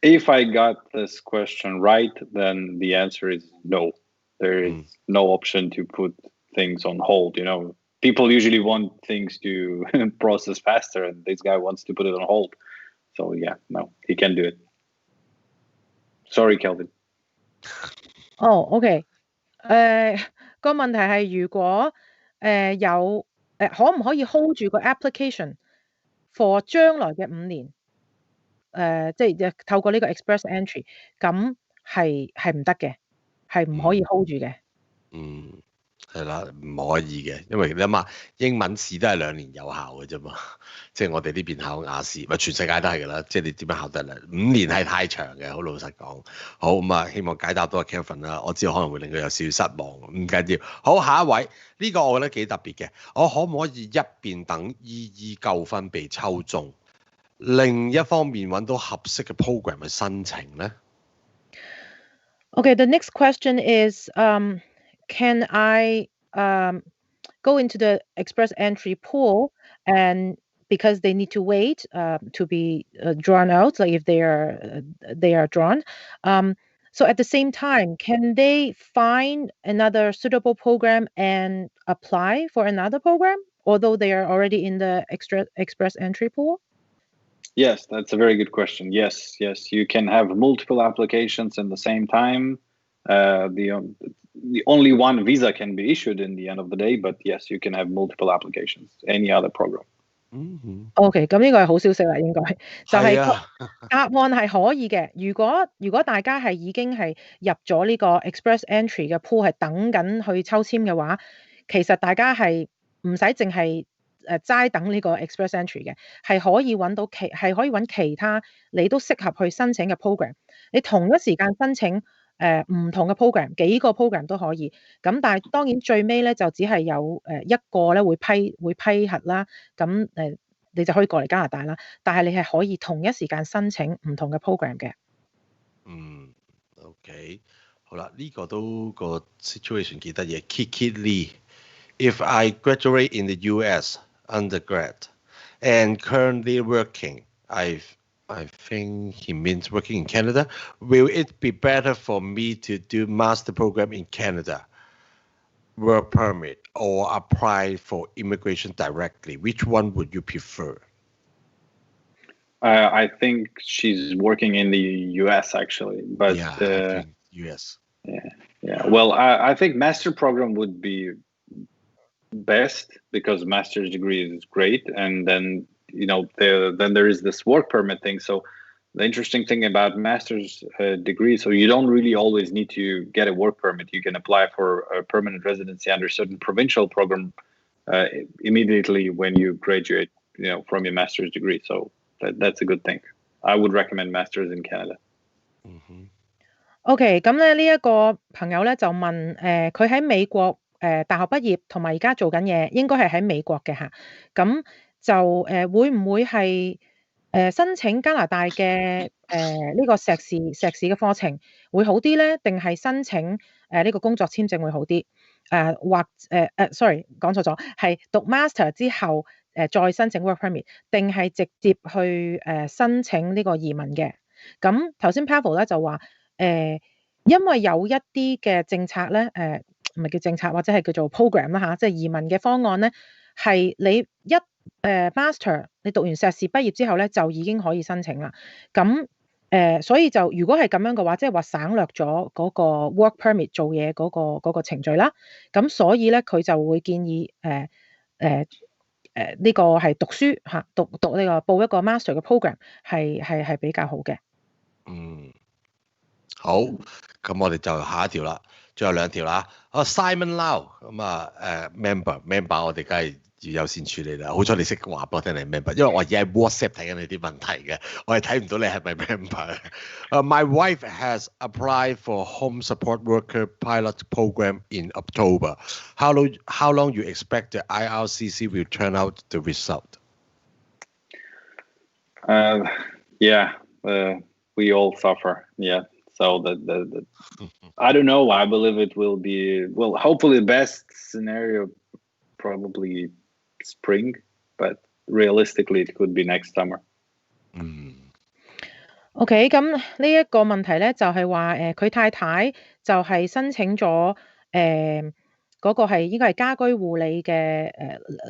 If I got this question right, then the answer is no. There is no option to put things on hold. You know, people usually want things to process faster, and this guy wants to put it on hold. So yeah, no, he can't do it. Sorry, Kelvin. OK， 個問題係如果有可唔可以 hold 住個 application for 將來嘅5年？即係透過呢個 express entry， 咁係唔得嘅，係唔可以 hold 住嘅。係啦，唔可以嘅，因為你諗下英文試都係2年有效嘅啫嘛，即係我哋呢邊考雅思，咪全世界都係㗎啦，即係你點樣考得咧？5年係太長嘅，好老實講。好咁啊，希望解答到阿 Kelvin 啦，我知道可能會令佢有少少失望，唔緊要。好，下一位呢個我覺得幾特別嘅，我可唔可以一邊等夠分被抽中？另一方面揾到合適嘅 program 去申請咧。Okay, the next question is, can I go into the express entry pool, and because they need to wait to be drawn out, like if they are drawn, so at the same time, can they find another suitable program and apply for another program, although they are already in the express entry pool? Yes, that's a very good question. Yes, you can have multiple applications in the same time. The only one visa can be issued in the end of the day, but yes, you can have multiple applications. Any other program. OK， 咁呢個係好消息啦，應該就係答案係可以嘅。如果大家係已經係入咗呢個 express entry 嘅 pool， 係等緊去抽籤嘅話，其實大家係唔使淨係齋等呢個 express entry 嘅，係可以揾其他你都適合去申請嘅 program。你同一時間申請唔同嘅 program， 幾個 program 都可以。咁但係當然最尾咧就只係有一個咧會批核啦。咁你就可以過嚟加拿大啦。但係你係可以同一時間申請唔同嘅 program 嘅。OK， 好啦，呢個都個 situation 幾得嘢。Kiki Lee，If I graduate in the US undergrad and currently working, I think he means working in Canada. Will it be better for me to do master program in Canada, work permit, or apply for immigration directly? Which one would you prefer? I think she's working in the US actually, but US. Yeah. Well, I think master program would be best because master's degree is great, and then then there is this work permit thing. So the interesting thing about master's degree, so you don't really always need to get a work permit. You can apply for a permanent residency under certain provincial program immediately when you graduate, from your master's degree. So that's a good thing. I would recommend master's in Canada. OK， 咁咧呢一個朋友咧就問佢喺美國大學畢業，同埋而家做緊嘢，應該係喺美國嘅嚇。咁就會唔會係申請加拿大嘅呢個碩士嘅課程會好啲咧？定係申請呢個工作簽證會好啲？sorry 講錯咗，係讀 master 之後再申請 work permit， 定係直接去申請呢個移民嘅？咁頭先 Pavel 咧就話因為有一啲嘅政策咧，唔係叫政策，或者係叫做 program 啦嚇，即係移民嘅方案咧，係你一master 你讀完碩士畢業之後咧，就已經可以申請啦。咁所以就如果係咁樣嘅話，即係話省略咗嗰個 work permit 做嘢嗰個程序啦。咁所以咧，佢就會建議呢個係讀書嚇，讀呢個報一個 master 嘅 program 係比較好嘅。好，咁我哋就下一條啦，最後2條啦。Simon Lau 咁啊member 我哋梗係要優先處理啦。好彩你識話俾我聽你係 member， 因為我而家喺 WhatsApp 睇緊你啲問題嘅，我係睇唔到你係咪 member。My wife has applied for home support worker pilot program in October. How long you expect the IRCC will turn out the result? We all suffer. Yeah. So the I don't know. I believe it will be, well, hopefully the best scenario probably spring, but realistically it could be next summer. OK， 咁呢一個問題咧就係話佢太太就係申請咗嗰個係應該係家居護理嘅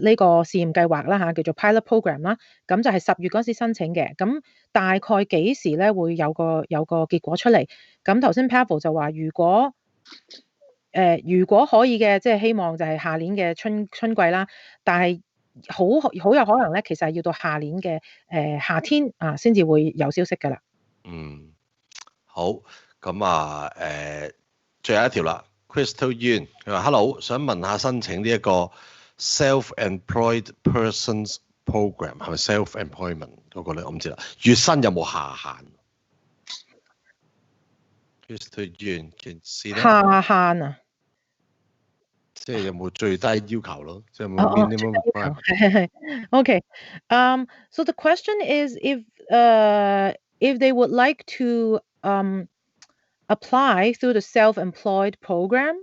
呢個試驗計劃啦嚇，叫做 pilot program 啦。咁就係10月嗰時申請嘅。咁大概幾時咧會有個結果出嚟？咁頭先 Pavel 就話如果可以嘅，即係希望就係下年嘅春季啦。但係好有可能咧，其實係要到下年嘅夏天啊，先至會有消息㗎啦。好，咁最後一條啦。Crystal Yun 佢話 Hello， 想問下申請呢一個 self-employed persons program 係咪 self-employment 嗰個咧？我唔知啦。月薪有冇下限 ？Crystal Yun 件事咧下限啊，即係有冇最低要求咯？即係有冇 minimum requirement？Okay. So the question is if they would like to apply through the self-employed program,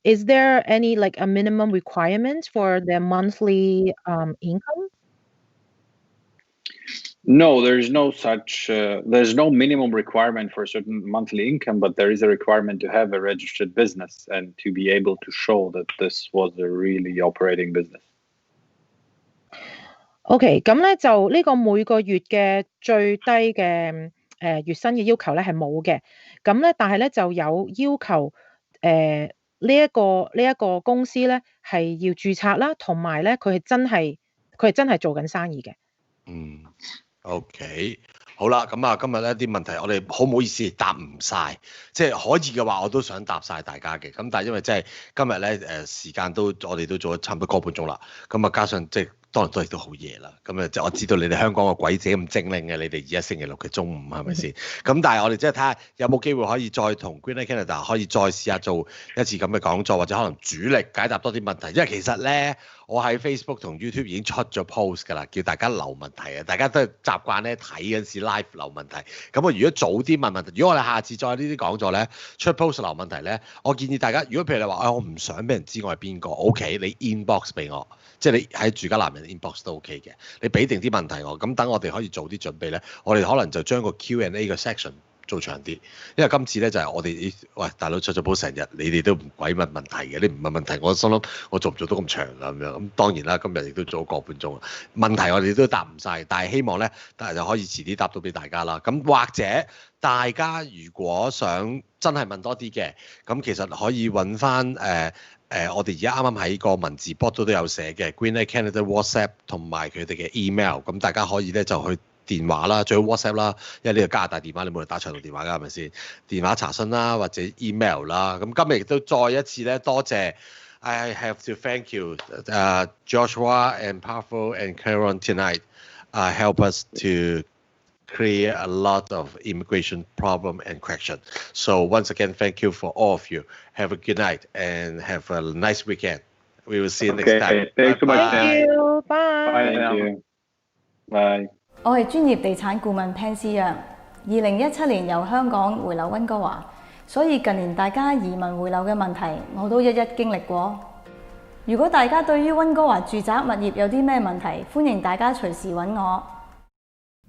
is there any like a minimum requirement for their monthly income? No, there's no such, there's no minimum requirement for a certain monthly income, but there is a requirement to have a registered business and to be able to show that this was a really operating business. OK， 咁咧就呢個每個月嘅最低嘅月薪嘅要求咧係冇嘅，咁咧但係咧就有要求呢一個公司咧係要註冊啦，同埋咧佢係真係做緊生意嘅。OK， 好啦，咁今日咧啲問題我哋好唔好意思答唔晒，即係可以嘅話我都想答晒大家嘅，咁但係因為即係今日咧時間我哋都做咗差唔多個半鐘啦，咁加上即係。當然都亦都好夜啦，咁即係我知道你哋香港個鬼仔咁精靈嘅，你哋而家星期六嘅中午係咪先？咁但係我哋即係睇下有冇機會可以再同 Green Light Canada 可以再試下做一次咁嘅講座，或者可能主力解答多啲問題。因為其實咧，我喺 Facebook 同 YouTube 已經出咗 post 㗎啦，叫大家留問題啊！大家都係習慣咧睇嗰陣時 live 留問題。咁我如果早啲問問題，如果我哋下次再呢啲講座咧出 post 留問題咧，我建議大家，如果譬如你話我唔想俾人知我係邊個 ，OK， 你 inbox 俾我。即係你喺住家男人 inbox 都 OK 嘅，你俾定啲問題我，咁等我哋可以做啲準備咧，我哋可能就將個 Q&A 嘅 section 做長啲，因為今次咧就係我哋喂大佬出咗鋪成日，你哋都唔鬼問問題嘅，你唔問問題，我心諗我做唔做到咁長啊咁樣，咁當然啦，今日亦都做咗個半鐘啦，問題我哋都答唔晒，但係希望咧，但係就可以遲啲答到俾大家啦。咁或者大家如果想真係問多啲嘅，咁其實可以揾翻我哋而家啱啱喺個文字 board 都有寫嘅 Green Light Canada WhatsApp 同埋佢哋嘅 email， 咁大家可以咧就去電話啦，最好 WhatsApp 啦，因為呢個加拿大電話你冇嚟打長途電話㗎，係咪先？電話查詢啦，或者 email 啦。咁今日亦都再一次咧多謝 I have to thank you Joshua and Pavel and Karen tonight help us to create a lot of immigration problem and question. So once again, thank you for all of you. Have a good night and have a nice weekend. We will see you next time. Thanks so much, Sam. Thank you. Bye. Thank you. Bye. 我係專業地產顧問 Pan 2017年由香港回流溫哥華，所以近年大家移民回流嘅問題，我都一一經歷過。如果大家對於溫哥華住宅物業有啲咩問題，歡迎大家隨時揾我。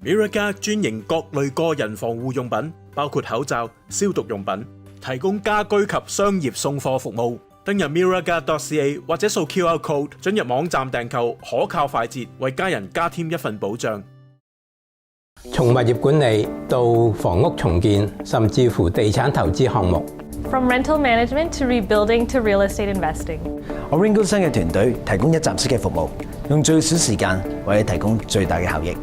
Mirror 家專營各類個人防護用品，包括口罩、消毒用品，提供家居及商業送貨服務。登入 mirrorga.ca 或者掃 QR code 進入網站訂購，可靠快捷，為家人加添一份保障。從物業管理到房屋重建，甚至乎地產投資項目。From rental management to rebuilding to real estate investing. 我 Green 高薪嘅團隊提供一站式嘅服務，用最少時間為你提供最大嘅效益。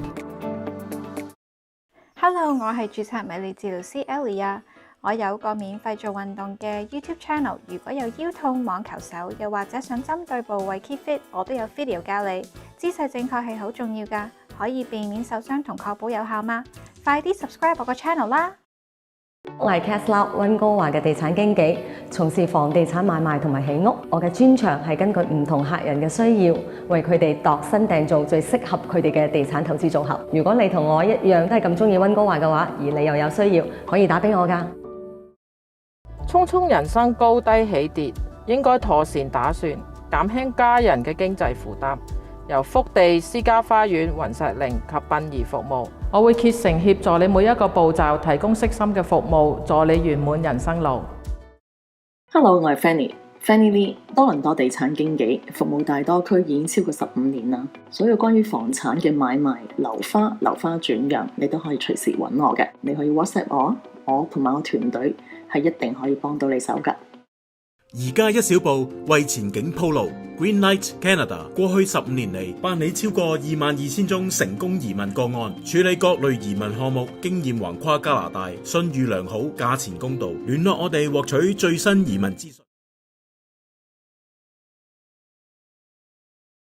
Hello， 我係註冊物理治療師 Ellie 啊。我有個免費做運動嘅 YouTube channel， 如果有腰痛、網球手，又或者想針對部位 keep fit， 我都有 video 教你。姿勢正確係好重要㗎，可以避免受傷同確保有效嗎？快啲 subscribe 我個 channel 啦！我係 Casla 溫哥華嘅地產經紀，從事房地產買賣同埋起屋。我嘅專長係根據唔同客人嘅需要，為佢哋度身訂造最適合佢哋嘅地產投資組合。如果你同我一樣都係咁中意溫哥華嘅話，而你又有需要，可以打俾我㗎。匆匆人生高低起跌，應該妥善打算，減輕家人嘅經濟負擔。由福地私家花園、雲石陵及殯儀服務，我會竭誠協助你每一個步驟，提供悉心嘅服務，助你圓滿人生路。Hello， 我係 Fanny Lee， 多倫多地產經紀，服務大多區已經超過15年啦。所有關於房產嘅買賣、樓花轉讓，你都可以隨時揾我嘅。你可以 WhatsApp 我同埋我團隊係一定可以幫到你手㗎。而家一小步為前景鋪路 ，Green Light Canada 過去15年嚟辦理超過22,000宗成功移民個案，處理各類移民項目，經驗橫跨加拿大，信譽良好，價錢公道。聯絡我哋獲取最新移民資訊。